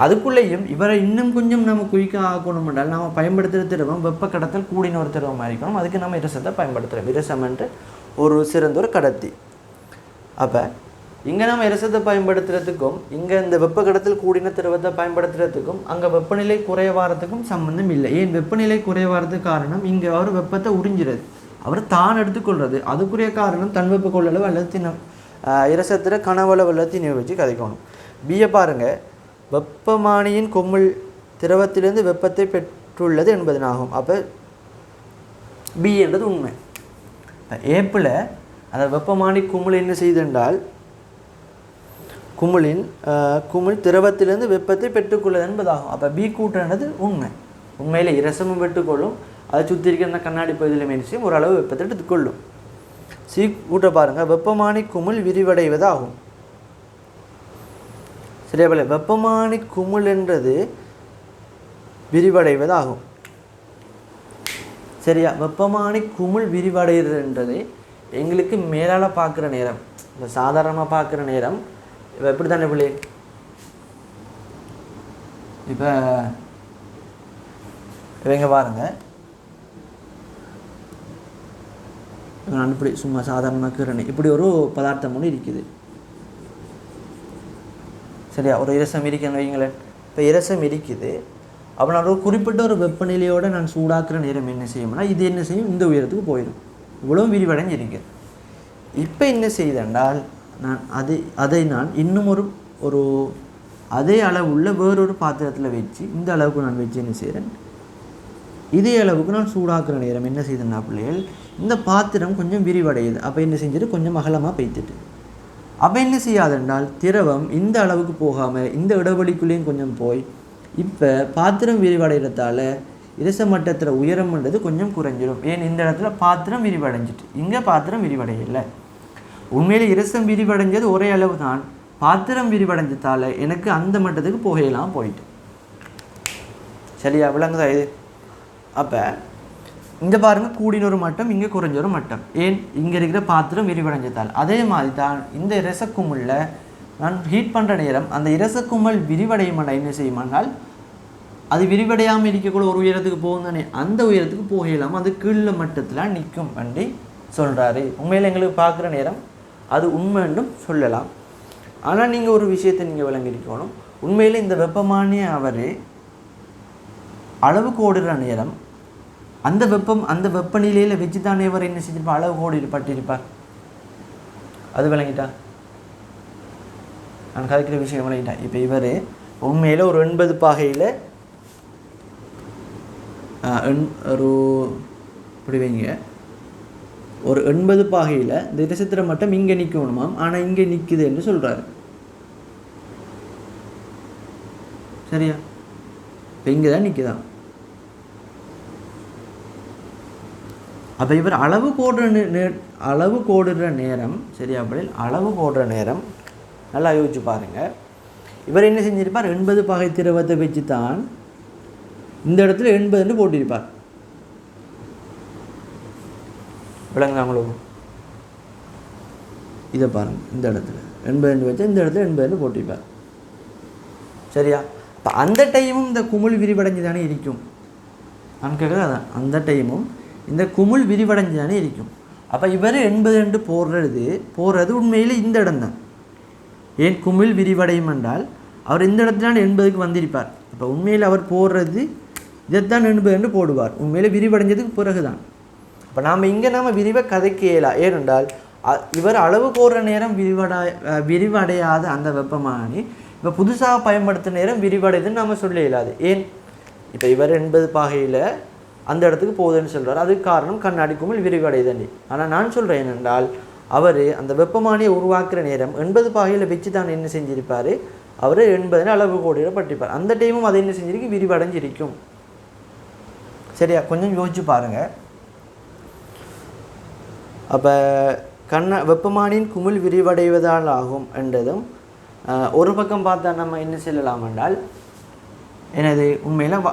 அதுக்குள்ளேயும் இவரை இன்னும் கொஞ்சம் நம்ம குயிக்காக ஆக்கணும் என்றால் நம்ம பயன்படுத்துகிற திரவம் வெப்ப கடத்தல் கூடின ஒரு திரவமாக இருக்கணும். அதுக்கு நம்ம இரசத்தை பயன்படுத்துகிறோம். இரசம் என்று ஒரு சிறந்த ஒரு கடத்தி. அப்போ இங்கே நம்ம இரசத்தை பயன்படுத்துறதுக்கும் இங்கே இந்த வெப்ப கடத்தல் கூடின திரவத்தை பயன்படுத்துறதுக்கும் அங்கே வெப்பநிலை குறைவாரத்துக்கும் சம்பந்தம் இல்லை. ஏன் வெப்பநிலை குறைவாரத்துக்கு காரணம் இங்கே அவர் வெப்பத்தை உறிஞ்சிறது, அவர் தான் எடுத்துக்கொள்வது. அதுக்குரிய காரணம் தன் வெப்ப கொள்ளளவு அல்லது தினம் இரசத்தில் கனவளவு அல்லது திணை வச்சு கதைக்கணும். பியை பாருங்கள், வெப்பமானியின் கொம்முள் திரவத்திலிருந்து வெப்பத்தை பெற்றுள்ளது என்பதனாகும். அப்போ பி என்றது உண்மை. ஏப்பில் அந்த வெப்பமானி குமிழ் என்ன செய்தென்றால் குமிழ் திரவத்திலிருந்து வெப்பத்தை பெற்றுக்கொள்ளுது என்பதாகும். அப்போ பி கூட்டுறது உண்மை. உண்மையில் இரசமும் பெற்றுக்கொள்ளும், அதை சுற்றி இருக்கிற கண்ணாடி பகுதியில் மேனிச்சும் ஓரளவு வெப்பத்தை எடுத்துக்கொள்ளும். சி கூட்ட பாருங்கள், வெப்பமானி குமிழ் விரிவடைவதாகும். சரியா போல வெப்பமானி குமிழ் என்றது விரிவடைவதாகும். சரியா, வெப்பமானி குமிழ் விரிவடைகிறதுன்றது எங்களுக்கு மேலால் பார்க்குற நேரம், இந்த சாதாரணமாக பார்க்குற நேரம் எப்படி தானே பிள்ளை? இப்போ இவங்க பாருங்கள், நான் இப்படி சும்மா சாதாரணமாக கீரணை இப்படி ஒரு பதார்த்தம் ஒன்று இருக்குது. சரியா, ஒரு இரசம் இருக்குன்னு வைங்களேன். இப்போ இரசம் இருக்குது, அப்போ நான் ஒரு குறிப்பிட்ட ஒரு வெப்பநிலையோடு நான் சூடாக்குற நேரம் என்ன செய்யும்னா இது என்ன செய்யும், இந்த உயரத்துக்கு போயிடும். இவ்வளோ விரிவடைஞ்சிருக்கு. இப்போ என்ன செய்தென்றால் நான் அதை நான் இன்னும் ஒரு அதே அளவுள்ள வேறொரு பாத்திரத்தில் வச்சு இந்த அளவுக்கு நான் வச்சு என்ன செய்கிறேன், இதே அளவுக்கு நான் சூடாக்குற நேரம் என்ன செய்தேன்னா பிள்ளைகள் இந்த பாத்திரம் கொஞ்சம் விரிவடையுது. அப்போ என்ன செஞ்சுட்டு கொஞ்சம் அகலமாக பெய்த்துட்டு அப்போ என்ன செய்யாதென்றால் திரவம் இந்த அளவுக்கு போகாமல் இந்த இடைவெளிக்குள்ளேயும் கொஞ்சம் போய் இப்போ பாத்திரம் விரிவடைகிறதால இரச மட்டத்தில் உயரம்ன்றது கொஞ்சம் குறைஞ்சிடும். ஏன் இந்த இடத்துல பாத்திரம் விரிவடைஞ்சிட்டு இங்கே பாத்திரம் விரிவடையலை. உண்மையிலே இரசம் விரிவடைஞ்சது ஒரே அளவு தான், பாத்திரம் விரிவடைஞ்சதால் எனக்கு அந்த மட்டத்துக்கு புகையெல்லாம் போயிட்டு. சரியா, விளங்குதா இது? அப்போ இங்கே பாருங்கள், கூடின ஒரு மட்டம், இங்கே குறைஞ்ச ஒரு மட்டம். ஏன் இங்கே இருக்கிற பாத்திரம் விரிவடைஞ்சதால். அதே மாதிரி தான் இந்த இரசக்குமிழில் நான் ஹீட் பண்ணுற நேரம் அந்த இரசக்குமிழ் விரிவடையுமானால் என்ன செய்யுமானால் அது விரிவடையாமல் இருக்கக்கூட ஒரு உயரத்துக்கு போகும் தானே, அந்த உயரத்துக்கு போகலாம், அது கீழே மட்டத்தில் நிற்கும் அப்படி சொல்கிறாரு. உண்மையில் எங்களுக்கு பார்க்குற நேரம் அது உண்மைன்றும் சொல்லலாம். ஆனால் நீங்கள் ஒரு விஷயத்தை நீங்கள் விளங்கிஇருக்கணும், உண்மையில் இந்த வெப்பமானிய அவர் அளவு கோடுற நேரம் அந்த வெப்பநிலையில் வச்சு தானே அவர் என்ன செஞ்சிருப்பார், அளவு கோடு பட்டிருப்பார். அது விளங்கிட்டா? நான் கதைக்கிற விஷயம் விளங்கிட்டா? இப்போ இவர் உண்மையில் ஒரு 80 பாகையில் ஒரு இப்படி வைங்க, ஒரு 80 பாகையில் இந்த இரசத்திர மட்டும் இங்கே நிற்கணுமாம், ஆனால் இங்கே நிற்குது என்று சொல்கிறாரு. சரியா, இப்போ இங்கே தான் நிற்குதான். அப்போ இவர் அளவு கோடுற நேரம் சரியா, அப்படி அளவு போடுற நேரம் நல்லா யோசிச்சு பாருங்கள். இவர் என்ன செஞ்சிருப்பார், 80 பாகை திரவத்தை வச்சு தான் இந்த இடத்துல 80 போட்டிருப்பார். விளங்குதா உங்களுக்கு? இதை பாருங்கள், இந்த இடத்துல 80 வச்சு இந்த இடத்துல 80 போட்டிருப்பார். சரியா, இப்போ அந்த டைமும் இந்த குமிழ் விரிவடைஞ்சு தானே இருக்கும். நான் கேட்குறது அதான், அந்த டைமும் இந்த குமிழ் விரிவடைஞ்சு தானே இருக்கும். அப்போ இவர் 80 போடுறது உண்மையில் இந்த இடம் தான். ஏன் குமிழ் விரிவடையும் என்றால் அவர் இந்த இடத்துல 80க்கு வந்திருப்பார். இப்போ உண்மையில் அவர் போடுறது இதைத்தான் 80 போடுவார், உண்மையில் விரிவடைஞ்சதுக்கு பிறகு தான். இப்போ நாம் இங்கே விரிவை கதைக்க இயலாம். ஏனென்றால் இவர் அளவு கோடுற நேரம் விரிவடையாத அந்த வெப்பமானி இப்போ புதுசாக பயன்படுத்துகிற நேரம் விரிவடையுதுன்னு நம்ம சொல்ல இயலாது. ஏன், இப்போ இவர் 80 பாகையில் அந்த இடத்துக்கு போகுதுன்னு சொல்கிறார், அதுக்கு காரணம் கண்ணாடி குமிழ் விரிவடையுதுன்னு. ஆனால் நான் சொல்கிறேன் என்னென்றால் அவர் அந்த வெப்பமானியை உருவாக்குற நேரம் 80 பாகையில் வச்சு தான் என்ன செஞ்சிருப்பார், அவர் 80 அளவு கோடியில் பட்டிருப்பார். அந்த டைமும் அதை என்ன செஞ்சிருக்கு, விரிவடைஞ்சிருக்கும். சரியா, கொஞ்சம் யோசிச்சு பாருங்கள். அப்போ வெப்பமானியின் குமிழ் விரிவடைவதால் ஆகும் என்றதும் ஒரு பக்கம் பார்த்தா நம்ம என்ன சொல்லலாம் என்றால் எனது உண்மையில்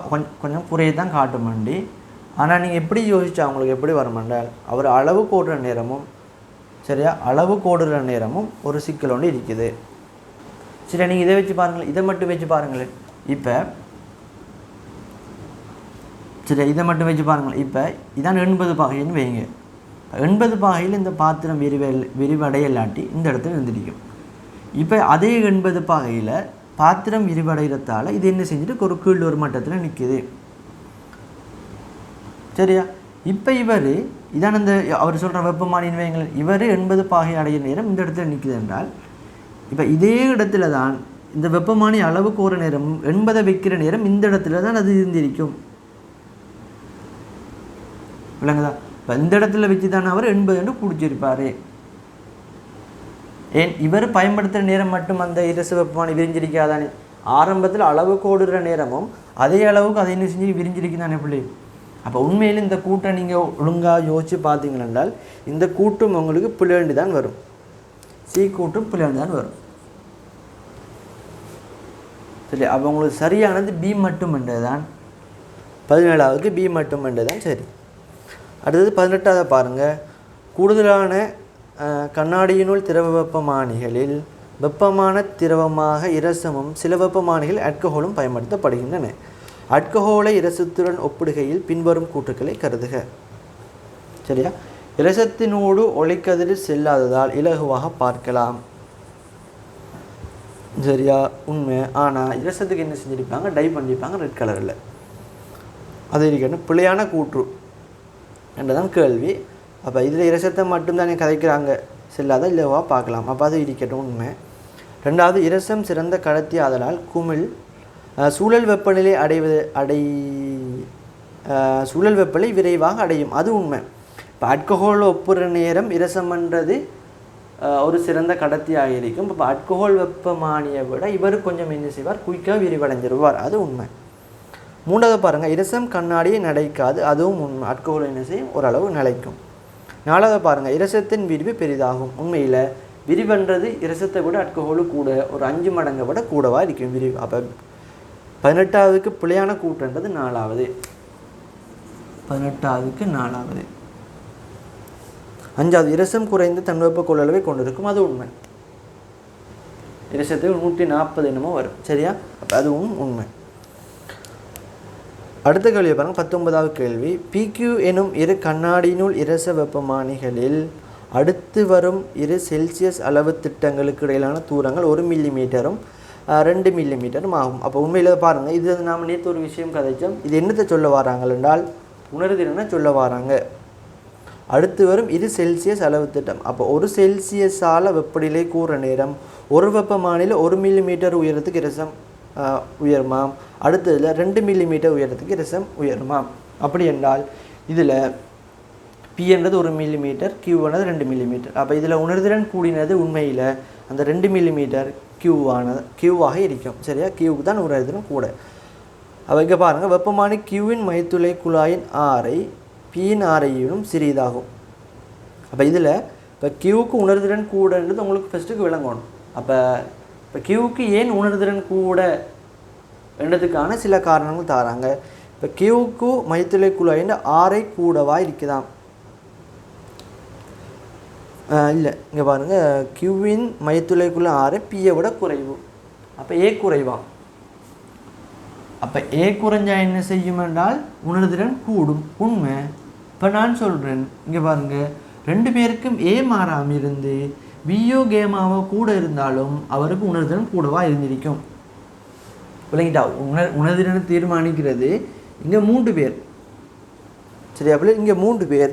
கொஞ்சம் குறைய தான் காட்டுமண்டி. ஆனால் நீங்கள் எப்படி யோசிச்சா அவங்களுக்கு எப்படி வருமென்றால் அவர் அளவு கோடுற நேரமும் சரியா, அளவு கோடுற நேரமும் ஒரு சிக்கல் ஒன்று இருக்குது. சரி, நீங்கள் இதை வச்சு பாருங்களேன், இதை மட்டும் வச்சு பாருங்களேன். இப்போ சரி, இதை மட்டும் வச்சு பாருங்களேன். இப்போ இதான் 80 பாகைன்னு வைங்க. 80 பாகையில் இந்த பாத்திரம் விரிவடையலாட்டி இந்த இடத்துல இருந்திருக்கும். இப்போ அதே 80 பாகையில் பாத்திரம் விரிவடைகிறதால இது என்ன செஞ்சுட்டு ஒரு கீழ் ஒரு மட்டத்தில் நிற்குது. சரியா, இப்போ இவர் இதான் இந்த அவர் சொல்கிற வெப்பமானின் வைங்களேன், இவர் 80 பாகை அடைய நேரம் இந்த இடத்துல நிற்குது என்றால், இப்போ இதே இடத்துல தான் இந்த வெப்பமானி அளவுக்கு ஒரு நேரம் 80 வைக்கிற நேரம் இந்த இடத்துல தான் அது இருந்திருக்கும். இல்லைங்கதா? இப்போ இந்த இடத்துல வச்சு தானே அவர் 80 பிடிச்சிருப்பார். ஏன் இவர் பயன்படுத்துகிற நேரம் மட்டும் அந்த இரச வெப்பமானி விரிஞ்சிருக்காதானே. ஆரம்பத்தில் அளவு கோடுற நேரமும் அதே அளவுக்கு அதை என்ன செஞ்சு விரிஞ்சிருக்குதானே பிள்ளை. அப்போ உண்மையில் இந்த கூட்டை நீங்கள் ஒழுங்காக யோசித்து பார்த்தீங்களென்றால் இந்த கூட்டும் உங்களுக்கு பிள்ளைண்டு தான் வரும். சி கூட்டும் பிள்ளைண்டு தான் வரும். சரி, அப்போ உங்களுக்கு சரியானது பி மட்டும் என்றது தான். 17வது பி மட்டும் என்றது தான் சரி. அடுத்தது 18வது பாருங்கள். கூடுதலான கண்ணாடியினுள் திரவ வெப்பமானிகளில் வெப்பமான திரவமாக இரசமும் சில வெப்பமானிகள் ஆல்கஹாலும் பயன்படுத்தப்படுகின்றன. ஆல்கஹாலை இரசத்துடன் ஒப்பிடுகையில் பின்வரும் கூற்றுக்களை கருதுக. சரியா, இரசத்தினோடு ஒளிக்கதிரில் செல்லாததால் இலகுவாக பார்க்கலாம். சரியா, உண்மை. ஆனால் இரசத்துக்கு என்ன செஞ்சுருப்பாங்க, டை பண்ணியிருப்பாங்க ரெட் கலரில். அது இருக்கணும் பிள்ளையான கூற்று என்றதான் கேள்வி. அப்போ இதில் இரசத்தை மட்டும்தானே கதைக்கிறாங்க, செல்லாத இலகுவாக பார்க்கலாம். அப்போ அது இருக்கட்டும், உண்மை. ரெண்டாவது, இரசம் சிறந்த கடத்தி ஆதலால் குமிழ் சூழல் வெப்பநிலை சூழல் வெப்பநிலை விரைவாக அடையும். அது உண்மை. இப்போ ஆல்கஹால் ஒப்புற நேரம் இரசம்ன்றது ஒரு சிறந்த கடத்தியாக இருக்கும். இப்போ ஆல்கஹால் வெப்பமானியை விட இவர் கொஞ்சம் என்ன செய்வார், குயிக்காக விரிவடைஞ்சிருவார். அது உண்மை. மூன்றாவது பாருங்கள், இரசம் கண்ணாடியை நிலைக்காது. அதுவும் உண்மை. ஆல்கஹால் என்ன செய்யும், ஓரளவு நிலைக்கும். நாலாவது பாருங்கள், இரசத்தின் விரிவு பெரிதாகும். உண்மையில் விரிவன்றது இரசத்தை விட ஆல்கஹாலு கூட ஒரு 5 மடங்கை விட கூடவா இருக்கும் விரிவு. அப்போ 18வதுக்கு பிழையான கூற்றுன்றது 4வது. 18வதுக்கு 4வது. 5வது, இரசம் குறைந்து தன்வெப்ப கொள்ளளவை கொண்டிருக்கும். அது உண்மை. இரசத்துக்கு 140 என்னமோ வரும். சரியா, அப்போ அதுவும் உண்மை. அடுத்த கேள்வி பாருங்கள், 19வது கேள்வி. PQ எனும் இரு கண்ணாடியினுள் இரச வெப்பமானிகளில் அடுத்து வரும் 2 செல்சியஸ் அளவு திட்டங்களுக்கு இடையிலான தூரங்கள் 1 மில்லிமீட்டரும் 2 மில்லிமீட்டரும் ஆகும். அப்போ உண்மையில் பாருங்கள், இது நாம் நேற்று ஒரு விஷயம் கதைச்சோம். இது என்னத்தை சொல்ல வராங்க என்றால் உணர்திறனை சொல்ல வராங்க. அடுத்து வரும் 2 செல்சியஸ் அளவு திட்டம். அப்போ 1 செல்சியஸால் வெப்பநிலை கூற நேரம் 1 வெப்பமானியில் 1 மில்லிமீட்டர் உயரத்துக்கு இரசம் உயருமாம். அடுத்ததில் 2 மில்லிமீட்டர் உயரத்துக்கு இரசம் உயருமாம். அப்படி என்றால் இதில் பி என்றது 1 மில்லிமீட்டர், கியூவானது 2 மில்லிமீட்டர். அப்போ இதில் உணர்திறன் கூடினது உண்மையில் அந்த 2 மில்லிமீட்டர் கியூவாக இருக்கும். சரியா, கியூவுக்கு தான் உணர்திறன் கூட. அப்போ இங்கே பாருங்கள், வெப்பமானி கியூவின் மைத்துளை குழாயின் ஆரை பியின் ஆரையிலும் சிறியதாகும். அப்போ இதில் இப்போ கியூவுக்கு உணர்திறன் கூடன்றது உங்களுக்கு ஃபஸ்ட்டுக்கு விளங்கணும். அப்போ இப்போ கியூவுக்கு ஏன் உணர்திறன் கூட என்றதுக்கான சில காரணங்கள் தராங்க. இப்போ கியூவுக்கு மைத்துளை குழாயின் ஆரை கூடவா இருக்குதாம். இல்லை, இங்கே பாருங்கள், கியூவின் மைத்துளைக்குள்ள ஆரை பியை விட குறைவு. அப்போ ஏ குறைவாம். அப்போ ஏ குறைஞ்சா என்ன செய்யும் என்றால் உணர்திறன் கூடும். உண்மை. இப்போ நான் சொல்கிறேன், இங்கே பாருங்கள், 2 பேருக்கும் ஏ மாறாமல் இருந்து பியோ கேமாவோ கூட இருந்தாலும் அவருக்கு உணர்திறன் கூடவா இருந்திருக்கும். விளங்கிட்டா? உணர்திறனை தீர்மானிக்கிறது இங்கே 3 பேர். சரி, அப்படி இங்கே 3 பேர்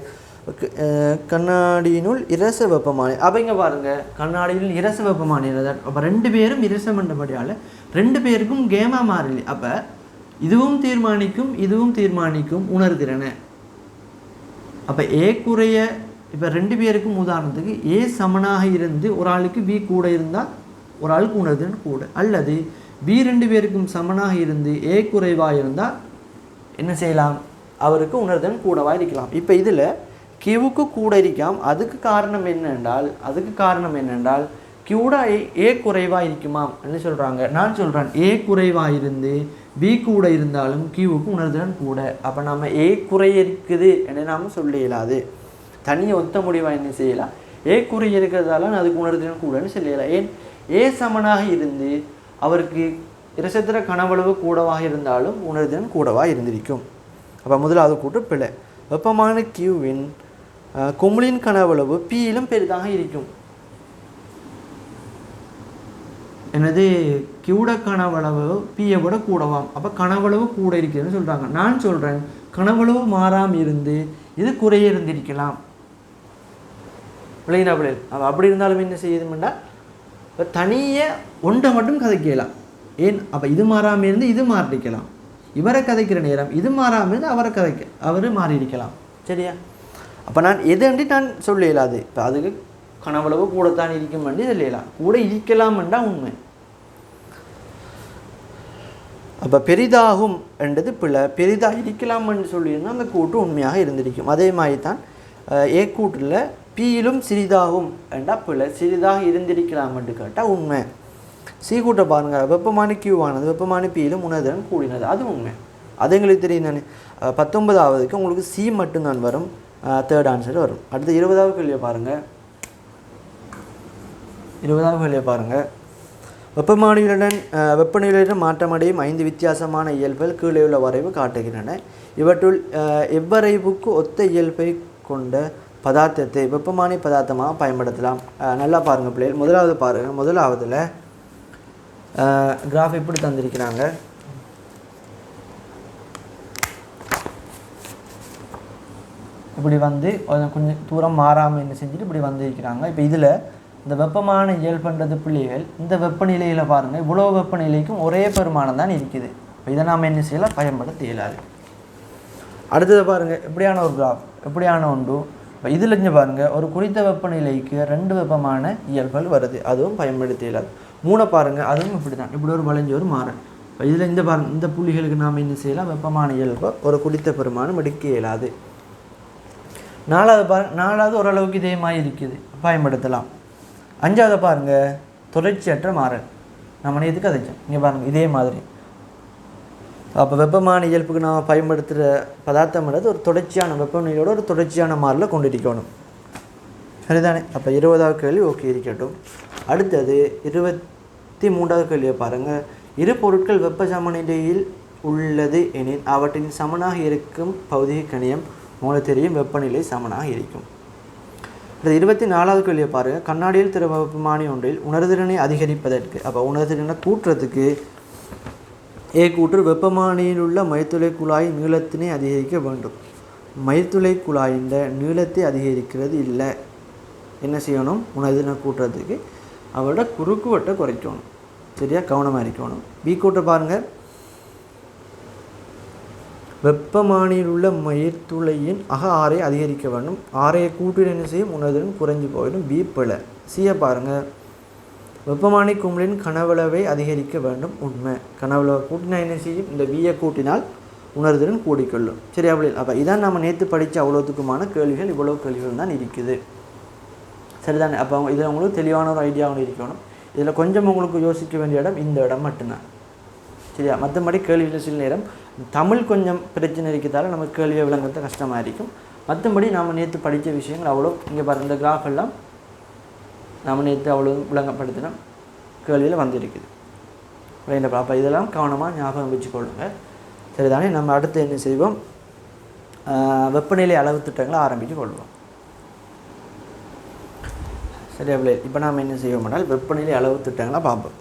கண்ணாடியினுள் இரச வெப்பமானி. அப்போ இங்கே பாருங்கள், கண்ணாடியில் இரச வெப்பமானி. அப்போ 2 பேரும் இரசம் என்றபடியால் 2 பேருக்கும் கேமா மாறல. அப்போ இதுவும் தீர்மானிக்கும் இதுவும் தீர்மானிக்கும் உணர்திறனை. அப்போ ஏ குறைய இப்போ 2 பேருக்கும் உதாரணத்துக்கு ஏ சமனாக இருந்து ஒரு ஆளுக்கு பி கூட இருந்தால் ஒரு ஆளுக்கு உணர்திறன் கூட, அல்லது பி 2 பேருக்கும் சமனாக இருந்து ஏ குறைவாக இருந்தால் என்ன செய்யலாம், அவருக்கு உணர்திறன் கூடவாக இருக்கலாம். இப்போ இதில் கியூவுக்கு கூட இருக்காம். அதுக்கு காரணம் என்னென்றால் கியூட ஏ குறைவாக இருக்குமாம் என்ன சொல்கிறாங்க. நான் சொல்கிறேன் ஏ குறைவாக இருந்து பி கூட இருந்தாலும் கியூவுக்கு உணர்திறன் கூட. அப்போ நம்ம ஏ குறைய இருக்குது என்ன நாம் சொல்ல இயலாது. தனியாக ஒத்த முடிவாக என்ன செய்யலாம், ஏ குறைய இருக்கிறதால அதுக்கு உணர்திறன் கூடன்னு சொல்லலாம். ஏன் ஏ சமனாக இருந்து அவருக்கு இரசத்திர கனவளவு கூடவாக இருந்தாலும் உணர்திறன் கூடவாக இருந்திருக்கும். அப்போ முதலாவது கூட்டு பிழை. வெப்பமான கியூவின் குமிழின் கனவளவு பியிலும் பெரிதாக இருக்கும். எனது கியூட கனவளவு பியை விட கூடவாம். அப்போ கனவளவு கூட இருக்குதுன்னு சொல்கிறாங்க. நான் சொல்கிறேன் கனவளவு மாறாமல் இருந்து இது குறைய இருந்திருக்கலாம். விளையினா பிள்ளை அப்படி இருந்தாலும் என்ன செய்யுதுமெண்டா இப்போ தனியாக ஒன்றை மட்டும் கதைக்கலாம். ஏன் அப்போ இது மாறாமல் இருந்து இது மாறிக்கலாம். இவரை கதைக்கிற நேரம் இது மாறாமல் இருந்து அவர் மாறி இருக்கலாம். சரியா? அப்போ நான் எதுண்டி நான் சொல்ல இயலாது. இப்போ அதுக்கு கனவளவு கூடத்தான் இருக்கும் வேண்டி சொல்லலாம். கூட இருக்கலாம்ன்றா உண்மை. அப்போ பெரிதாகும் என்றது பிள்ளை. பெரிதாக இருக்கலாம்னு சொல்லியிருந்தால் அந்த கூட்டு உண்மையாக இருந்திருக்கும். அதே மாதிரி தான் ஏ கூட்டில் பியிலும் சிறிதாகும் என்றால் பிள்ளை. சிறிதாக இருந்திருக்கலாம் என்று கேட்டால் உண்மை. சி கூட்ட பாருங்கள், வெப்பமான கியூவானது வெப்பமான பியிலும் உணர்திறன் கூடினது, அது உண்மை. அது எங்களுக்கு தெரியும் தானே. 19ஆவதுக்கு உங்களுக்கு சி மட்டும்தான் வரும், தேர்ட் ஆன்சர் வரும். அடுத்து 20வது கேள்வியை பாருங்கள். 20வது கேள்வியை பாருங்கள். வெப்பநிலையுடன் மாற்றமடையும் 5 வித்தியாசமான இயல்புகள் கீழே உள்ள வரைவு காட்டுகின்றன. இவற்றுள் எவ்வரைவுக்கு ஒத்த இயல்பை கொண்ட பதார்த்தத்தை வெப்பமான பதார்த்தமாக பயன்படுத்தலாம். நல்லா பாருங்கள் பிள்ளைகள். முதலாவது பாருங்கள். முதலாவதில் கிராஃப் எப்படி தந்திருக்கிறாங்க. இப்படி வந்து கொஞ்சம் தூரம் மாறாமல் என்ன செஞ்சுட்டு இப்படி வந்திருக்கிறாங்க. இப்போ இதில் இந்த வெப்பமான இயல்புன்றது பிள்ளைகள் இந்த வெப்பநிலையில் பாருங்கள், இவ்வளோ வெப்பநிலைக்கும் ஒரே பெருமானம் தான் இருக்குது. இப்போ இதை நாம் என்ன செய்யலாம், பயன்படுத்த இயலாது. அடுத்தது பாருங்கள், எப்படியான ஒரு கிராஃப், எப்படியான ஒன்று. இப்போ இதில் இங்கே பாருங்கள், ஒரு குறித்த வெப்பநிலைக்கு 2 வெப்பமான இயல்புகள் வருது, அதுவும் பயன்படுத்த இயலாது. 3 பாருங்கள், அதுவும் இப்படி தான், இப்படி ஒரு வளைஞ்ச ஒரு மாறன். இப்போ இதில் இந்த பாருங்கள், இந்த புள்ளிகளுக்கு நாம் என்ன செய்யலாம், வெப்பமான இயல்பை ஒரு குறித்த பெருமானம் எடுக்க இயலாது. 4வது பாருங்கள், 4வது ஓரளவுக்கு இதே மாதிரி இருக்குது, பயன்படுத்தலாம். 5வது பாருங்கள், தொடர்ச்சியற்ற மாறல். நம்ம எதுக்கு அதைச்சோம், இங்கே பாருங்கள் இதே மாதிரி. அப்போ வெப்பமான இயல்புக்கு நாம் பயன்படுத்துகிற பதார்த்தம்ன்றது ஒரு தொடர்ச்சியான வெப்பநிலையோட ஒரு தொடர்ச்சியான மாறலை கொண்டிருக்கணும். சரிதானே? அப்போ 20வது கேள்வி ஓகே இருக்கட்டும். அடுத்தது 23வது கேள்வியை பாருங்கள். இரு பொருட்கள் வெப்ப சமநிலையில் உள்ளது எனில் அவற்றின் சமனாக இருக்கும் பௌதிக கணியம் உங்களுக்கு தெரியும், வெப்பநிலை சமனாக இருக்கும். இந்த 24வது கேள்வியை பாருங்கள். கண்ணாடியில் திரவ வெப்பமானி ஒன்றில் உணர்திறனை அதிகரிப்பதற்கு, அப்போ உணர்திறனை கூட்டுறதுக்கு ஏ கூற்று வெப்பமானியில் உள்ள மைத்துளை குழாய் நீளத்தினை அதிகரிக்க வேண்டும். மைத்துளை குழாயின் நீளத்தை அதிகரிக்கிறது இல்லை. என்ன செய்யணும், உணர்திறனை கூட்டுறதுக்கு அவரோட குறுக்கு வட்டை குறைக்கணும். சரியா, கவனமாக இருக்கணும். பி கூட்ட பாருங்கள். வெப்பமானியில் உள்ள மயிர்த்துளையின் அக ஆரை அதிகரிக்க வேண்டும். ஆரையை கூட்டிட என்ன செய்யும், உணர்திறன் குறைஞ்சி போயிடும். பி பிழை. சியை பாருங்கள். வெப்பமானி குமிழின் கனவளவை அதிகரிக்க வேண்டும். உண்மை. கனவளவை கூட்டினா என்ன செய்யும், இந்த பியை கூட்டினால் உணர்திறன் கூடிக்கொள்ளும். சரி, அப்படி. அப்போ இதான் நம்ம நேற்று படித்த அவ்வளோத்துக்குமான கேள்விகள், இவ்வளோ கேள்விகள் தான் இருக்குது. சரிதானே? அப்போ இதில் உங்களுக்கு தெளிவான ஒரு ஐடியாவும் இருக்கணும். இதில் கொஞ்சம் உங்களுக்கு யோசிக்க வேண்டிய இடம் இந்த இடம் மட்டும்தான். சரியா? மற்றபடி கேள்வியில் சில நேரம் தமிழ் கொஞ்சம் பிரச்சனை இருக்கிறதால நமக்கு கேள்வியை விளங்குறது கஷ்டமாக இருக்கும். மற்றபடி நாம் நேற்று படித்த விஷயங்கள் அவ்வளோ, இங்கே பாருங்கள் இந்த கிராஃப் எல்லாம் நாம் நேற்று அவ்வளோ விளங்கப்படுத்தின கேள்வியில் வந்திருக்குது. ரைண்டா? அப்போ இதெல்லாம் கவனமாக ஞாபகம் வச்சுக்கொள்ளுங்க. சரிதானே? நம்ம அடுத்து என்ன செய்வோம், வெப்பநிலை அளவு திட்டங்களை ஆரம்பித்து கொள்வோம். சரியா பிள்ளை? இப்போ நாம் என்ன செய்வோம் என்றால் வெப்பநிலை அளவு திட்டங்களை பார்ப்போம்.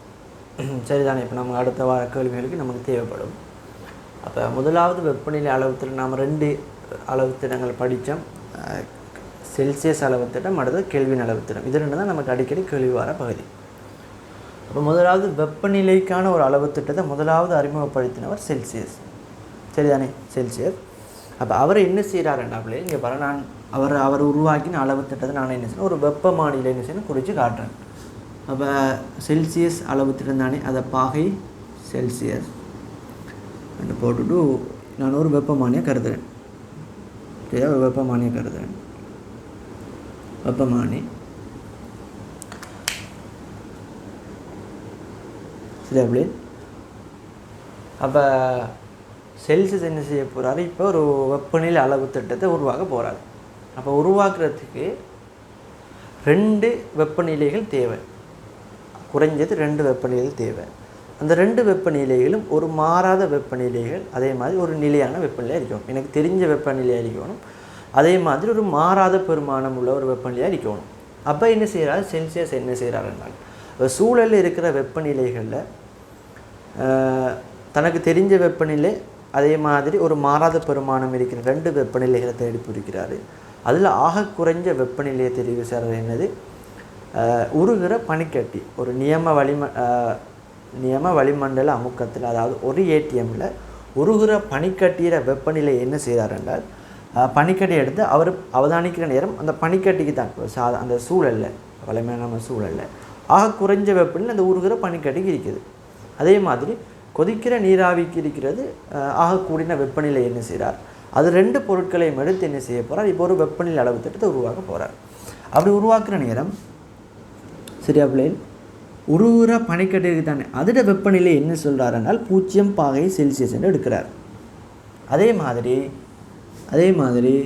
சரிதானே? இப்போ நம்ம அடுத்த வார கேள்விகளுக்கு நமக்கு தேவைப்படும். அப்போ முதலாவது வெப்பநிலை அளவு திட்டம் நாம் 2 அளவு திட்டங்கள் படித்தோம். செல்சியஸ் அளவு திட்டம், அடுத்தது கெல்வின் அளவு திட்டம். இது 2 தான் நமக்கு அடிக்கடி கேள்வி வர பகுதி. அப்போ முதலாவது வெப்பநிலைக்கான ஒரு அளவு திட்டத்தை முதலாவது அறிமுகப்படுத்தினவர் செல்சியஸ். சரிதானே? செல்சியஸ். அப்போ அவர் என்ன செய்கிறாருன்னா பிள்ளை, இங்கே பாரு, நான் அவர் உருவாக்கின அளவு திட்டத்தை நான் என்ன செய்யணும், ஒரு வெப்பமானியில் என்ன செய்யணும் குறித்து காட்டுறேன். அப்போ செல்சியஸ் அளவு திட்டம் தானே, அதை பாகை செல்சியஸ் போட்டுட்டு நான் ஒரு வெப்பமானியை கருதுகிறேன். சரியா? ஒரு வெப்பமானியை கருதுகிறேன். வெப்பமானி சரியாப்ளே. அப்போ செல்சியஸ் என்ன செய்ய போகிறாரு, இப்போ ஒரு வெப்பநிலை அளவு திட்டத்தை உருவாக்க போகிறாரு. அப்போ உருவாக்குறதுக்கு 2 வெப்பநிலைகள் தேவை, குறைஞ்சது 2 வெப்பநிலைகள் தேவை. அந்த 2 வெப்பநிலைகளும் ஒரு மாறாத வெப்பநிலைகள், அதே மாதிரி ஒரு நிலையான வெப்பநிலையாக இருக்கணும். எனக்கு தெரிஞ்ச வெப்பநிலையாக இருக்கணும், அதே மாதிரி ஒரு மாறாத பெருமானம் உள்ள ஒரு வெப்பநிலையாக இருக்கணும். அப்போ என்ன செய்கிறாரு செல்சியஸ், என்ன செய்கிறாருன்னால் சூழலில் இருக்கிற வெப்பநிலைகளில் தனக்கு தெரிஞ்ச வெப்பநிலை, அதே மாதிரி ஒரு மாறாத பெருமானம் இருக்கிற 2 வெப்பநிலைகளை தேடி பிடிக்கிறாரு. அதில் ஆக குறைஞ்ச வெப்பநிலையை தெரிவு செய்கிறது என்னது, உருகிற பனிக்கட்டி. ஒரு நியம வளிமண்டல அமுக்கத்தில், அதாவது ஒரு ஏடிஎம்மில் உருகிற பனிக்கட்டியிற வெப்பநிலை என்ன செய்கிறார் என்றால், பனிக்கட்டி எடுத்து அவர் அவதானிக்கிற நேரம் அந்த பனிக்கட்டிக்கு தான் அந்த சூழலில், வளமையான சூழலில் ஆக குறைஞ்ச வெப்பநிலை அந்த உருகிற பனிக்கட்டிக்கு இருக்குது. அதே மாதிரி கொதிக்கிற நீராவிக்கு இருக்கிறது ஆக கூடின வெப்பநிலை என்ன செய்கிறார், அது 2 பொருட்களையும் எடுத்து என்ன செய்ய போகிறார், இப்போ ஒரு வெப்பநிலை அளவு திட்டத்தை உருவாக்க போகிறார். அப்படி உருவாக்குற நேரம் சரியா பிள்ளைகள், உருகிற பனிக்கட்டிக்கு தானே அதோட வெப்பநிலை என்ன சொல்கிறாருன்னால் 0 பாகை செல்சியஸ் என்று எடுக்கிறார். அதே மாதிரி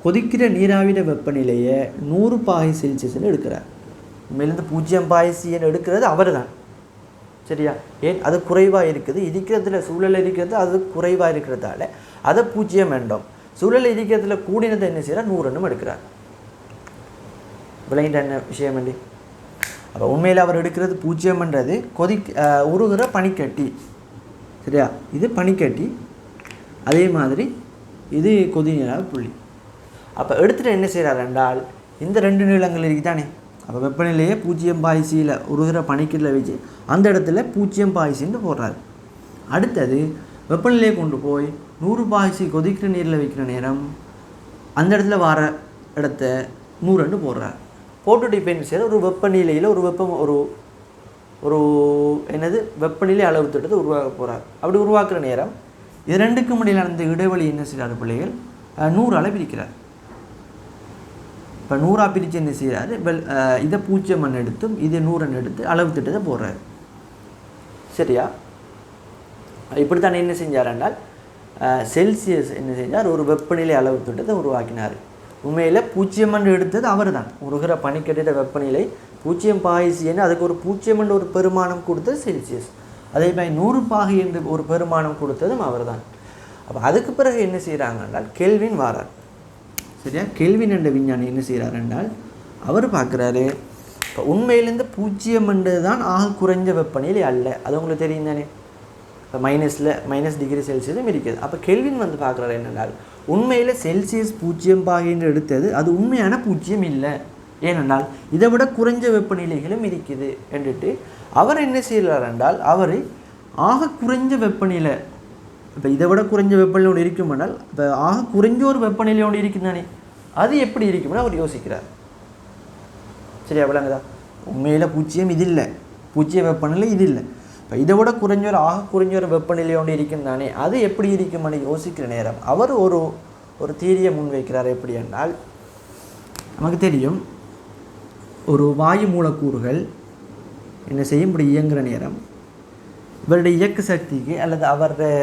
கொதிக்கிற நீராவிட வெப்பநிலையை 100 பாகை செல்சியஸ்ன்னு எடுக்கிறார். மேலேருந்து 0 பாகை சின்னு எடுக்கிறது அவர் தான். சரியா, ஏன் அது குறைவாக இருக்குது, இருக்கிறதுல சூழல் இருக்கிறது அது குறைவாக இருக்கிறதால அதை 0 வேண்டும். சூழல் இருக்கிறதுல கூடினதை என்ன செய்கிறார், 100 எடுக்கிறார். விளையின்ற என்ன விஷயம் வேண்டி. அப்போ உண்மையில் அவர் எடுக்கிறது 0ன்றது உருகிற பனிக்கட்டி. சரியா, இது பனிக்கட்டி, அதே மாதிரி இது கொதிநீராக புள்ளி. அப்போ எடுத்துகிட்டு என்ன செய்கிறார் என்றால், இந்த 2 நீளங்கள் இருக்குது தானே, அப்போ வெப்பநிலையே 0 பாய்ச்சியில் உருகிற பனிக்கட்டில் வச்சு அந்த இடத்துல 0 பாய்ச்சின்னு போடுறாரு. அடுத்தது வெப்பநிலையை கொண்டு போய் 100 பாய்ச்சி கொதிக்கிற நீரில் வைக்கிற நேரம் அந்த இடத்துல வர இடத்த 100 போடுறார். போட்டுட்டு இப்போ என்ன செய்யற, ஒரு வெப்பநிலையில் ஒரு வெப்பநிலை அளவு திட்டத்தை உருவாக்க போகிறார். அப்படி உருவாக்குற நேரம் இது 2க்கும் இடையிலான அந்த இடைவெளி என்ன செய்கிறார் பிள்ளைகள், 100 பிரிக்கிறார். இப்போ 100 பிரித்து என்ன செய்கிறார், இதை 0 எடுத்தும் இதை 100 எடுத்து அளவு திட்டத்தை போடுறாரு. சரியா, இப்படி தானே என்ன செஞ்சார் என்றால் செல்சியஸ் என்ன செஞ்சார், ஒரு வெப்பநிலை அளவு திட்டத்தை உருவாக்கினார். உண்மையில் 0 எடுத்தது அவர் தான். உருகிற பனிக்கட்டிட வெப்பநிலை 0 பாகை என்று அதுக்கு ஒரு 0 ஒரு பெருமானம் கொடுத்தது செல்சியஸ். அதே மாதிரி 100 பாகை என்று ஒரு பெருமானம் கொடுத்ததும் அவர் தான். அப்போ அதுக்கு பிறகு என்ன செய்கிறாங்க என்றால் கெல்வின் வாரார். சரியா, கெல்வின் என்ற விஞ்ஞானி என்ன செய்கிறார் என்றால் அவர் பார்க்குறாரு, இப்போ உண்மையிலேருந்து 0 தான் ஆக குறைஞ்ச வெப்பநிலை அல்ல, அது உங்களுக்கு தெரியும் தானே. இப்போ மைனஸ் டிகிரி செல்சியஸும் இருக்குது. அப்போ கெல்வின் பார்க்குறாரு என்னென்றால், உண்மையில் செல்சியஸ் 0 பாகைன்னு எடுத்தது அது உண்மையான 0 இல்லை, ஏனென்றால் இதை விட குறைஞ்ச வெப்பநிலைகளும் இருக்குது என்றுட்டு அவர் என்ன செய்கிறார் என்றால், அவர் ஆக குறைஞ்ச வெப்பநிலை, இப்போ இதை விட குறைஞ்ச வெப்பநிலையோடு இருக்கும் என்றால் இப்போ ஆக குறைஞ்ச ஒரு வெப்பநிலையோடு இருக்கும் தானே, அது எப்படி இருக்கும்னு அவர் யோசிக்கிறார். சரியா விளங்குதா, உண்மையில் 0 இது இல்லை, 0 வெப்பநிலை இது இல்லை, இப்போ இதை விட ஆக குறைஞ்ச ஒரு வெப்பநிலையோடு இருக்கும் தானே, அது எப்படி இருக்கும்னு யோசிக்கிற நேரம் அவர் ஒரு தீரியை முன்வைக்கிறார். எப்படி என்றால், நமக்கு தெரியும் ஒரு வாயு மூலக்கூறுகள் என்ன செய்யும், இப்படி இயங்குகிற நேரம் இவருடைய இயக்க சக்திக்கு அல்லது அவருடைய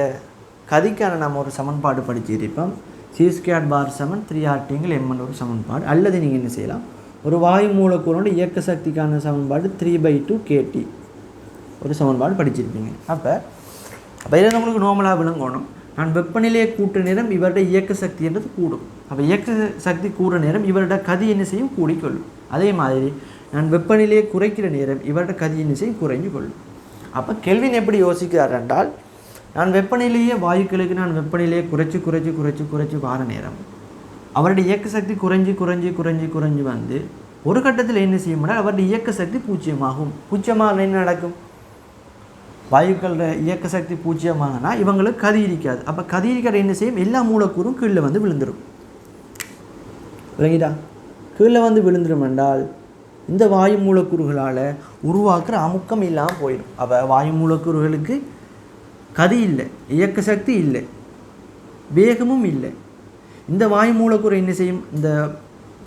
கதிக்கான நம்ம ஒரு சமன்பாடு படிச்சிருப்போம். C² பார் சமன் 3RT m ஒரு சமன்பாடு. அல்லது நீங்கள் என்ன செய்யலாம், ஒரு வாயு மூலக்கூறோட இயக்க சக்திக்கான சமன்பாடு 3/2 kT ஒரு சமன்பாடு படிச்சிருப்பீங்க. அப்போ இதில் உங்களுக்கு நார்மலாக விளங்கணும், நான் வெப்பநிலையை கூட்டுற நேரம் இவருடைய இயக்க சக்தி என்றது கூடும். அப்போ இயக்க சக்தி கூடுற நேரம் இவருடைய கதி என்ன செய்யும், கூடிக்கொள்ளும். அதே மாதிரி நான் வெப்பநிலையை குறைக்கிற நேரம் இவருடைய கதி என்ன செய்யும், குறைஞ்சு கொள்ளும். அப்போ கெல்வின் எப்படி யோசிக்கிறார் என்றால், நான் வெப்பநிலையே வாயுக்களுக்கு நான் வெப்பநிலையை குறைச்சி வார நேரம் அவருடைய இயக்க சக்தி குறைஞ்சி வந்து ஒரு கட்டத்தில் என்ன செய்யும்னா அவருடைய இயக்க சக்தி 0 ஆகும். 0 என்ன நடக்கும், வாயுக்களோட இயக்க சக்தி 0 இவங்களுக்கு கதி இருக்காது. அப்போ கதி இருக்கிற என்ன செய்யும், எல்லா மூலக்கூறும் கீழே வந்து விழுந்துடும். விளங்கிட்டா, கீழே வந்து விழுந்துடும் என்றால் இந்த வாயு மூலக்கூறுகளால் உருவாக்குற அமுக்கம் இல்லாமல் போயிடும். அப்போ வாயு மூலக்கூறுகளுக்கு கதி இல்லை, இயக்க சக்தி இல்லை, வேகமும் இல்லை. இந்த வாயு மூலக்கூறு என்ன செய்யும், இந்த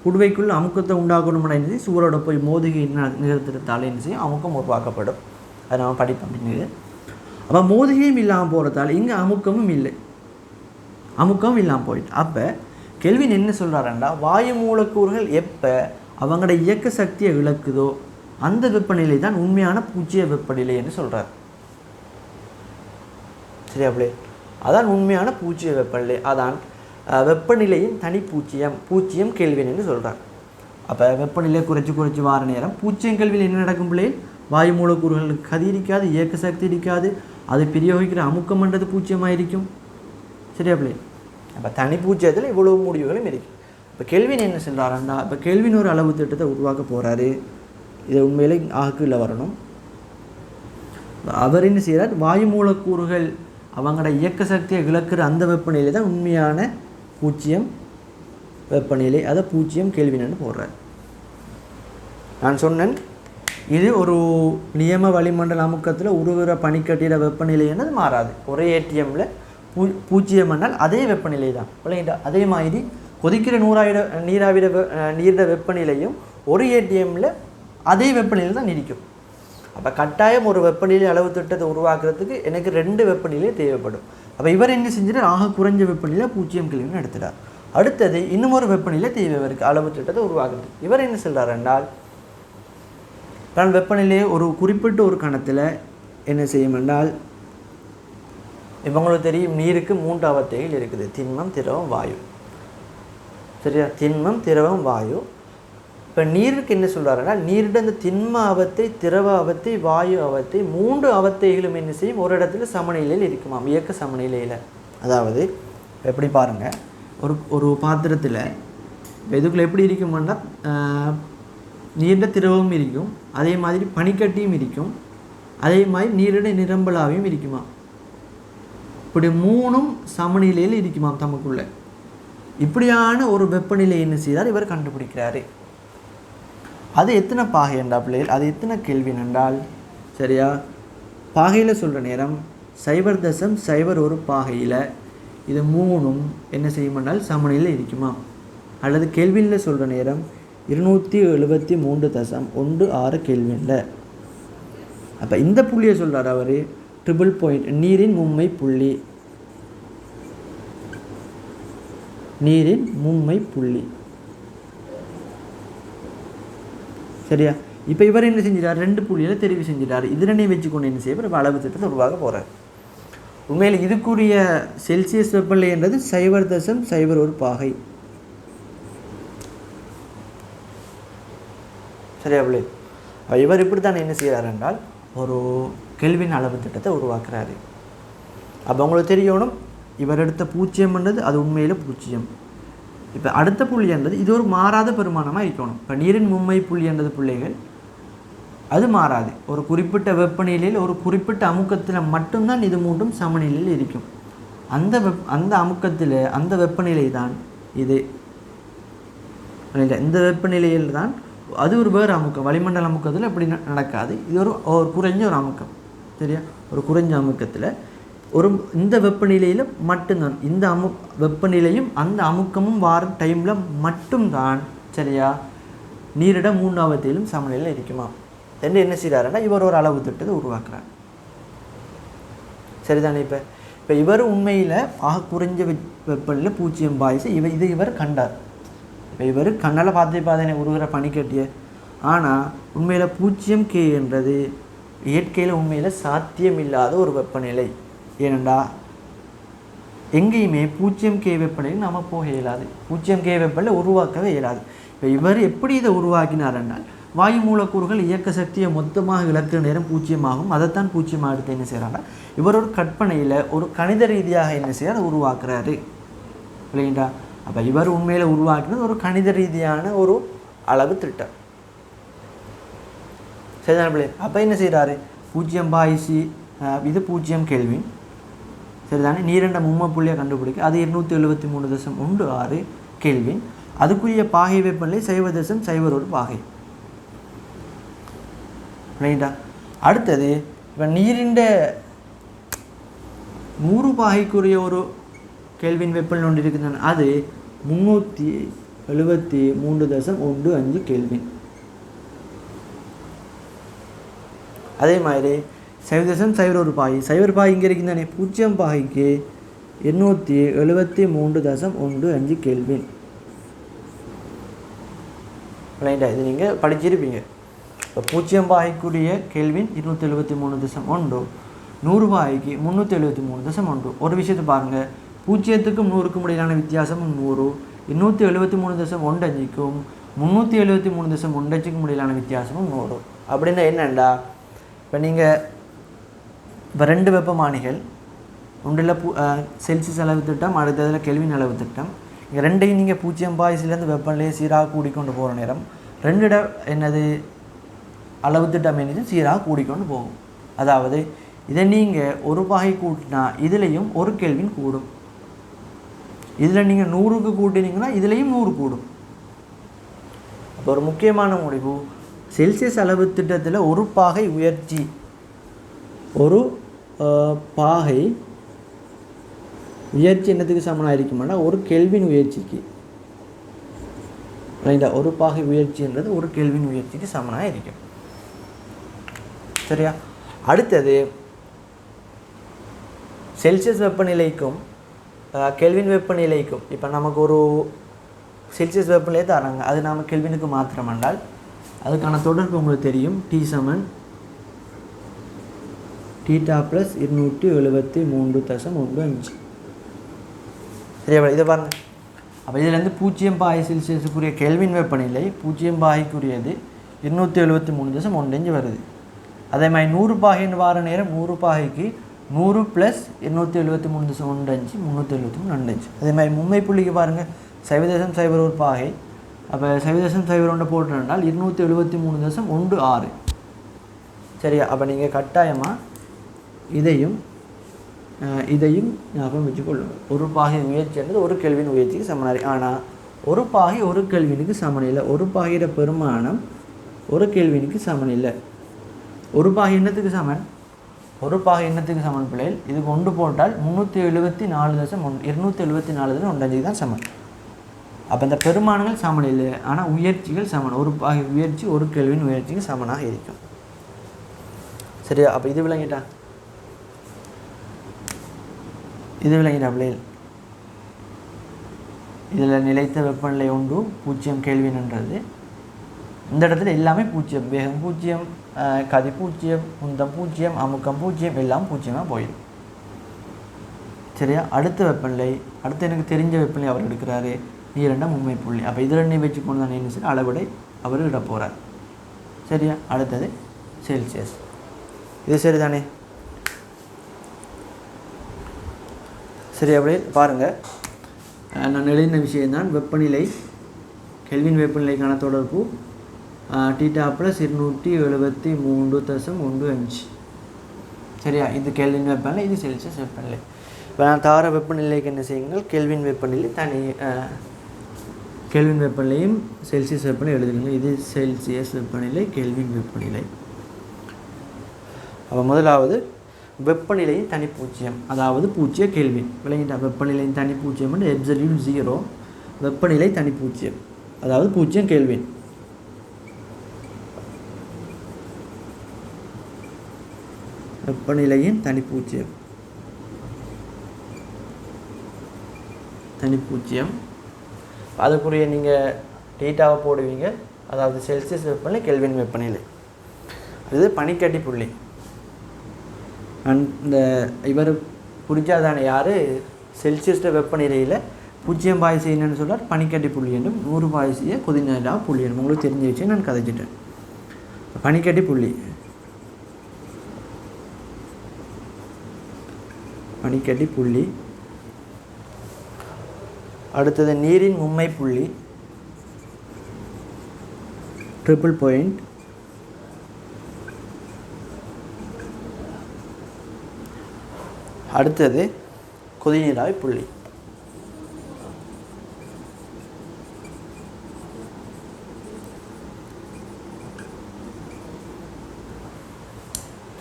புடுவைக்குள்ள அமுக்கத்தை உண்டாக்கணும்னா என்ன செய்யும், சூரோட போய் மோதுகை நிகழ்த்துறதால என்ன செய்யும், அமுக்கம் உருவாக்கப்படும். அதை நம்ம படிப்போம் அப்படின்னு. அப்போ மோதுகையும் இல்லாமல் போகிறதால இங்கே அமுக்கமும் இல்லை, அமுக்கமும் இல்லாமல் போயிட்டு. அப்போ கெல்வின் என்ன சொல்கிறாருன்னா, வாயு மூலக்கூறுகள் எப்போ அவங்களோட இயக்க சக்தியை இழக்குதோ அந்த வெப்பநிலை தான் உண்மையான பூஜ்ஜிய வெப்பநிலை என்று சொல்கிறார். சரியா பிள்ளை? அதான் உண்மையான பூஜ்ஜிய வெப்பநிலை, அதான் வெப்பநிலையின் தனி பூஜ்ஜியம் கெல்வின் என்று சொல்கிறார். அப்போ வெப்பநிலை குறைச்சி வார நேரம் பூஜ்ஜியம் கெல்வின் என்ன நடக்கும் பிள்ளை? வாயு மூலக்கூறுகளுக்கு கதி இருக்காது, இயக்க சக்தி இருக்காது, அது பிரயோகிக்கிற அமுக்கம்ன்றது பூஜ்ஜியமாக இருக்கும். சரியா பிள்ளை? அப்போ தனி பூஜ்ஜியத்தில் இவ்வளவு முடிவுகளும் இருக்குது. இப்போ கெல்வின் என்ன சொல்கிறாருன்னா, இப்போ கெல்வின் ஒரு அளவு திட்டத்தை உருவாக்க போகிறாரு. இதை உண்மையிலே ஆக்குள்ள வரணும். அவர் என்ன செய்கிறார், வாயு மூலக்கூறுகள் அவங்களோட இயக்க சக்தியை இழக்கிற அந்த வெப்பநிலை தான் உண்மையான பூஜ்ஜியம் வெப்பநிலை, அதை பூஜ்ஜியம் கெல்வின்னு போடுறார். நான் சொன்னேன் இது ஒரு நியம வளிமண்டல அமுக்கத்தில் உருகிற பனிக்கட்டிட வெப்பநிலை என்னது மாறாது. ஒரே ஏடிஎம்மில் பூஜ்ஜியம் என்றால் அதே வெப்பநிலை தான் விளையாண்டா. அதே மாதிரி கொதிக்கிற நீரிட வெப்பநிலையும் ஒரு ஏடிஎம்மில் அதே வெப்பநிலையில் தான் நீடிக்கும். அப்போ கட்டாயம் ஒரு வெப்பநிலை அளவு திட்டத்தை உருவாக்குறதுக்கு எனக்கு 2 வெப்பநிலை தேவைப்படும். அப்போ இவர் என்ன செஞ்சுட்டு ஆக குறைஞ்ச வெப்பநிலை பூஜ்ஜியம் கெல்வின் எடுத்துட்டார். அடுத்தது இன்னும் ஒரு வெப்பநிலை தேவை இவருக்கு அளவு திட்டத்தை உருவாக்குறது. இவர் என்ன சொல்கிறார் என்றால், தான் வெப்பநிலையை ஒரு குறிப்பிட்ட ஒரு கணத்தில் என்ன செய்யும் என்றால், இவங்களுக்கு தெரியும் நீருக்கு 3 அவத்தைகள் இருக்குது, திண்மம், திரவம், வாயு. சரியா? திண்மம், திரவம், வாயு. இப்போ நீருக்கு என்ன சொல்கிறாருன்னா, நீரிட அந்த திண்ம அவத்தை, திரவ அவத்தை, வாயு அவத்தை 3 அவத்தைகளும் என்ன செய்யும், ஒரு இடத்துல சமநிலையில் இருக்குமாம், இயக்க சமநிலையில். அதாவது எப்படி பாருங்கள், ஒரு பாத்திரத்தில் இதுக்குள்ளே எப்படி இருக்குமான்னா நீரிட திரவமும் இருக்கும், அதே மாதிரி பனிக்கட்டியும் இருக்கும், அதே மாதிரி நீரிட நிரம்பலாவையும் இருக்குமா. இப்படி 3ம் சமநிலையில் இருக்குமாம் தமக்குள்ள. இப்படியான ஒரு வெப்பநிலை என்ன செய்தார் இவர் கண்டுபிடிக்கிறாரு. அது எத்தனை பாகை என்றால் பிள்ளைகள், அது எத்தனை கெல்வின் என்றால், சரியா, பாகையில் சொல்கிற நேரம் 0.01 பாகையில் இது 3ம் என்ன செய்யுமென்றால் சமநிலையில் இருக்குமா. அல்லது கெல்வினில் சொல்கிற நேரம் 273.16 கெல்வினில். அப்போ இந்த புள்ளியை சொல்கிறார் அவர் ட்ரிபிள் பாயிண்ட், நீரின் மும்மை புள்ளி, நீரின் மும்மை புள்ளி. சரியா? இப்போ இவர் என்ன செஞ்சிட்டார், 2 புள்ளியில் தெரிவு செஞ்சிட்டார். இதனை வச்சுக்கொண்டு என்ன செய்ய அளவு திட்டத்தை உருவாக போகிறார். உண்மையில் இதுக்குரிய செல்சியஸ் வெப்பநிலை என்றது 0.01 பாகை. சரியா பிள்ளை? இவர் இப்படி தான் என்ன செய்கிறார் என்றால் ஒரு கெல்வின் அளவு திட்டத்தை உருவாக்குறாரு. அப்போ உங்களுக்கு தெரியணும், இவர் எடுத்த பூஜ்ஜியம் என்றது அது உண்மையில் பூஜ்ஜியம். இப்போ அடுத்த புள்ளி என்றது இது ஒரு மாறாத பெருமானமாக இருக்கணும். இப்போ நீரின் மும்மை புள்ளி என்றது பிள்ளைகள் அது மாறாது. ஒரு குறிப்பிட்ட வெப்பநிலையில் ஒரு குறிப்பிட்ட அமுக்கத்தில் மட்டும்தான் இது 3ம் சமநிலையில் இருக்கும். அந்த அமுக்கத்தில் அந்த வெப்பநிலை தான் இது. இந்த வெப்பநிலையில் தான் அது ஒரு வேறு அமுக்கம். வளிமண்டல அமுக்கத்தில் அப்படி நடக்காது. இது ஒரு குறைஞ்ச ஒரு அமுக்கம். சரியா? ஒரு குறைஞ்ச அமுக்கத்தில் இந்த வெப்பநிலையில் மட்டும்தான் இந்த வெப்பநிலையும் அந்த அமுக்கமும் வார டைமில் மட்டும்தான் சரியா நீரிட 3ஆவத்திலும் சமநிலையில் இருக்குமா என்று என்ன செய்கிறாருன்னா இவர் ஒரு அளவு திட்டத்தை உருவாக்குறார். சரிதானே? இப்போ இவர் உண்மையில் ஆக குறைஞ்ச வெப்பநிலையில் 0 பாய்ஸ் இவர் கண்டார். இப்போ இவர் கண்ணால் பார்த்தனை உருகிற பனிக்கட்டிய. ஆனால் உண்மையில் 0 K என்றது இயற்கையில் உண்மையில் சாத்தியமில்லாத ஒரு வெப்பநிலை. ஏனெண்டா எங்கேயுமே 0 K வெப்பநிலை நாம் போக இயலாது, 0 K வெப்பநிலை உருவாக்கவே இயலாது. இப்போ இவர் எப்படி இதை உருவாக்கினார் என்றால் வாயு மூலக்கூறுகள் இயக்க சக்தியை மொத்தமாக இழக்கிற நேரம் 0 ஆகும். அதைத்தான் 0 எடுத்து என்ன செய்கிறாங்க இவர் ஒரு கற்பனையில் ஒரு கணித ரீதியாக என்ன செய்யறார் உருவாக்குறாரு இல்லைங்களா. அப்போ இவர் உண்மையில் உருவாக்கினது ஒரு கணித ரீதியான ஒரு அளவு திட்டம். சரிதான பிள்ளை? அப்போ என்ன செய்கிறாரு 0 பாய்சி இது 0 கெல்வின். சரிதானே? நீரண்ட மும்ம புள்ளியை கண்டுபிடிக்க அது 273.16 கெல்வின். அதுக்குரிய பாகை வெப்பநிலை 0.01 பாகை. ரைட்டா? அடுத்தது இப்போ நீரிண்ட 100 பாகைக்குரிய ஒரு கெல்வின் வெப்பநிலை ஒன்று இருக்குதுன்னு அது 373.15 கெல்வின். அதே மாதிரி 0.01 பாகை. சைபர் பாகை இங்கே இருக்குது தானே, 0 பாகைக்கு 273.15 கெல்வின். ரைட்டா, இது நீங்கள் படிச்சிருப்பீங்க. இப்போ 0 பாகைக்குரிய கெல்வின் 273.1, 100 பாகைக்கு 373.1. ஒரு விஷயத்தை பாருங்கள், 0க்கும் 100க்கும் இடையிலான வித்தியாசம் 100, 273.15க்கும் 373.15க்கும் இடையிலான வித்தியாசமும் 100. அப்படின்னா என்னண்டா, இப்போ நீங்கள் இப்போ 2 வெப்பமானிகள், ஒன்றில் செல்சியஸ் அளவு திட்டம், அடுத்ததில் கெல்வின் அளவு திட்டம். இங்கே ரெண்டையும் நீங்கள் 0 பாய்ஸ்லேருந்து வெப்பநிலையை சீராக கூடிக்கொண்டு போகிற நேரம் 2 என்னது அளவு திட்டம் என்னது சீராக கூடிக்கொண்டு போகும். அதாவது இதை நீங்கள் 1 பாகை கூட்டினா இதுலேயும் 1 கெல்வின் கூடும். இதில் நீங்கள் 100க்கு கூட்டினீங்கன்னா இதுலேயும் 100 கூடும். அப்போ ஒரு முக்கியமான முடிவு, செல்சியஸ் அளவு திட்டத்தில் 1 பாகை உயர்ச்சி, 1 பாகை உயர்ச்சி என்னத்துக்கு சமனாக இருக்குமானா 1 கெல்வின் உயர்ச்சிக்கு. ரைட்டா, 1 பாகை உயர்ச்சின்றது 1 கெல்வின் உயர்ச்சிக்கு சமனாக இருக்கும். சரியா? அடுத்தது செல்சியஸ் வெப்பநிலைக்கும் கெல்வின் வெப்பநிலைக்கும் இப்போ நமக்கு ஒரு செல்சியஸ் வெப்பநிலையை தராங்க, அது நாம் கெல்வினுக்கு மாத்திரம் என்றால் அதுக்கான தொடர்பு உங்களுக்கு தெரியும். T = θ + 273.15. சரியா? இதை பாருங்கள். அப்போ இதிலேருந்து 0 பாகை செல்சியஸுக்குரிய கெல்வின் வெப்பநிலை 0 பாகைக்குரியது 273.15 வருது. அதே மாதிரி 100 பாகைன்னு வார நேரம் 100 பாகைக்கு 100 + 273.15 373.5. அதே மாதிரி மும்மை புள்ளிக்கு பாருங்கள், 0.01 பாகை. அப்போ 0.01 போட்டுனால் 273.16. சரியா? அப்போ நீங்கள் கட்டாயமாக இதையும் ஞாபகம் வச்சுக்கொள்ளுங்கள். 1 பாகை உயர்ச்சி என்பது 1 கெல்வின் உயர்ச்சிக்கு சமனாரி. ஆனால் 1 பாகை 1 கெல்வினுக்கு சமன் இல்லை. 1 பாகையோட பெருமானம் 1 கெல்வினுக்கு சமன் இல்லை. 1 பாகை என்னத்துக்கு சமன்? 1 பாகை என்னத்துக்கு சமன் பிள்ளைகள்? இதுக்கு 1 போட்டால் 274.15 தான் சமன். அப்போ இந்த பெருமானங்கள் சமன் இல்லை, ஆனால் உயர்ச்சிகள் சமன். 1 பாகை உயர்ச்சி 1 கெல்வின் உயர்ச்சிக்கு சமனாக இருக்கும். சரியா? அப்போ இது விளங்கிட்டா? இது விளங்கிட்டா பிள்ளைகள்? இதில் நிலைத்த வெப்பநிலை 0 கெல்வின்ன்றது. இந்த இடத்துல எல்லாமே 0, வேகம் 0, கதி 0, உந்தம் 0, அமுக்கம் 0, எல்லாம் 0 போயிடும். சரியா? அடுத்த வெப்பநிலை, அடுத்து எனக்கு தெரிஞ்ச வெப்பநிலை அவர் எடுக்கிறாரு, நீரண்டம் உண்மை புள்ளி. அப்போ இது ரெண்டையும் வச்சு கொண்டு தான் என்ன அளவிடை அவர் இட போகிறார். சரியா? அடுத்தது செல்சியஸ். இது சரிதானே? சரி, அப்படியே பாருங்கள். நான் எழுதின விஷயம்தான் வெப்பநிலை கெல்வின் வெப்பநிலைக்கான தொடர்பு θ + 273.15. சரியா? இது கெல்வின் வெப்பநிலை, இது செல்சியஸ் வெப்பநிலை. இப்போ நான் தார வெப்பநிலைக்கு என்ன செய்யுங்கள், கெல்வின் வெப்பநிலை தனி, கெல்வின் வெப்பநிலையும் செல்சியஸ் வெப்பநிலை எழுதுங்க. இது செல்சியஸ் வெப்பநிலை, கெல்வின் வெப்பநிலை. அப்போ முதலாவது வெப்பநிலையின் தனிப்பூச்சியம், அதாவது 0 கெல்வின். விளங்கிட்டா? வெப்பநிலையின் தனிப்பூச்சியம் வந்து absolute 0, வெப்பநிலை தனிப்பூச்சியம் அதாவது 0 கெல்வின். வெப்பநிலையின் தனிப்பூச்சியம் அதுக்குரிய நீங்கள் டேட்டாவை போடுவீங்க. அதாவது செல்சியஸ் வெப்பநிலை, கெல்வின் வெப்பநிலை. அது பனிக்கட்டி புள்ளி. இந்த இவர் பிடிச்சாதானே யார் செல்சியஸ் வெப்பநிலையில் 0 பாய்ச்சி என்னென்னு சொல்கிறார், பனிக்கட்டி புள்ளி என்றும் 100 பாய்ச்சியை கொதிநிலா புள்ளி என்றும் உங்களுக்கு தெரிஞ்ச வச்சு நான் கதைச்சிட்டேன். பனிக்கட்டி புள்ளி, பனிக்கட்டி புள்ளி. அடுத்தது நீரின் மும்மை புள்ளி, ட்ரிபிள் பாயிண்ட். அடுத்தது கொதிநீராவி புள்ளி.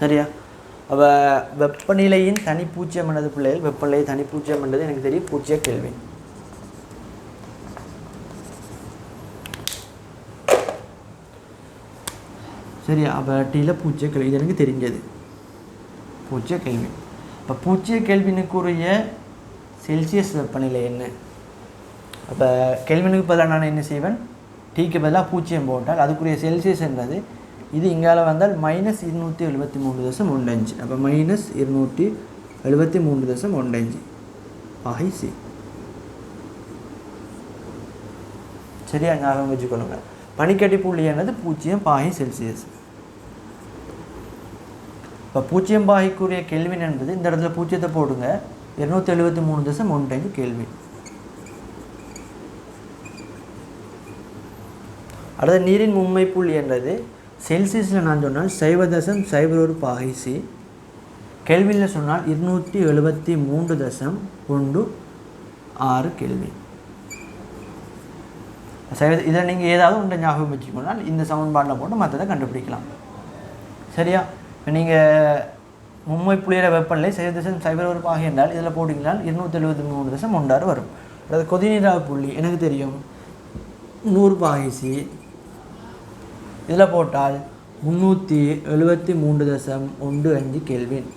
சரியா? அப்போ வெப்பநிலையின் தனிப்பூச்சியம் என்னது பிள்ளைகள்? வெப்பநிலை தனிப்பூச்சியம் என்றது எனக்கு தெரியும் 0 கெல்வின். சரியா? அப்போ டீயில் 0 கெல்வின், இது எனக்கு தெரிஞ்சது. பூஜ்ஜிய கெல்வின். இப்போ பூஜ்ஜிய கெல்வினுக்குரிய செல்சியஸ் வெப்பநிலை என்ன? அப்போ கெல்வினுக்கு பதிலாக நான் என்ன செய்வேன், டீக்கு பதிலாக பூஜ்ஜியம் போட்டால் அதுக்குரிய செல்சியஸ் என்றது இது இங்கால வந்தால் -273.15. அப்போ -273.15 ஆகி சி. சரியா ஞாபகம் வச்சுக்கொள்ளுங்க. பனிக்கட்டி புள்ளி என்னது 0 பாகை செல்சியஸ். இப்போ 0 பாகைக்குரிய கெல்வின் என்பது இந்த இடத்துல 0 போடுங்க 273.15 கெல்வின். அடுத்த நீரின் மும்மை புள்ளி என்றது செல்சியஸில் நான் சொன்னால் 0.01 பாகை சி, கெல்வினில் சொன்னால் 273.16 கெல்வின். இதை நீங்கள் ஏதாவது ஒன்றை ஞாபகம் வச்சுக்கோனால் இந்த சமன்பாட்டில் போட்டு மற்றதை கண்டுபிடிக்கலாம். சரியா? இப்போ நீங்கள் மும்மை புள்ளியில வெப்பநிலை 0.01 பாகை என்றால் இதில் போட்டிங்கனால் 273.16 வரும். அதாவது கொதிநீராக புள்ளி எனக்கு தெரியும் 100 பாகை சி, இதில் போட்டால் 373.15 கெல்வின்.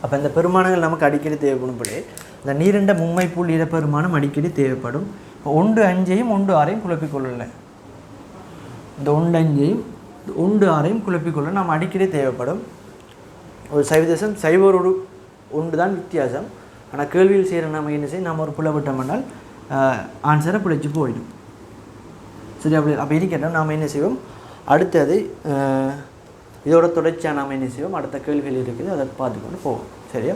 அப்போ இந்த பெருமானங்கள் நமக்கு அடிக்கடி தேவைப்படும்படி இந்த நீரிண்ட மும்மை புள்ளியிட பெருமானம் அடிக்கடி தேவைப்படும். இப்போ 1.5ஐயும் 1.6ஐயும் குழப்பிக்கொள்ளலை. இந்த 1.5ஐயும் 1.6ஐயும் குழப்பிக்கொள்ள நாம் அடிக்கடி தேவைப்படும். ஒரு 0.01 தான் வித்தியாசம். ஆனால் கேள்வியில் செய்கிற நம்ம என்ன செய்ய, நம்ம ஒரு புள்ள விட்டோம்னால் ஆன்சரை பிழைச்சி போயிடும். சரி, அப்போ இருக்கிறோம் நாம் என்ன செய்வோம், அடுத்தது இதோட தொடர்ச்சியாக நாம் என்ன செய்வோம், அடுத்த கேள்விகள் இருக்குது அதை பார்த்துக்கொண்டு போவோம். சரியா?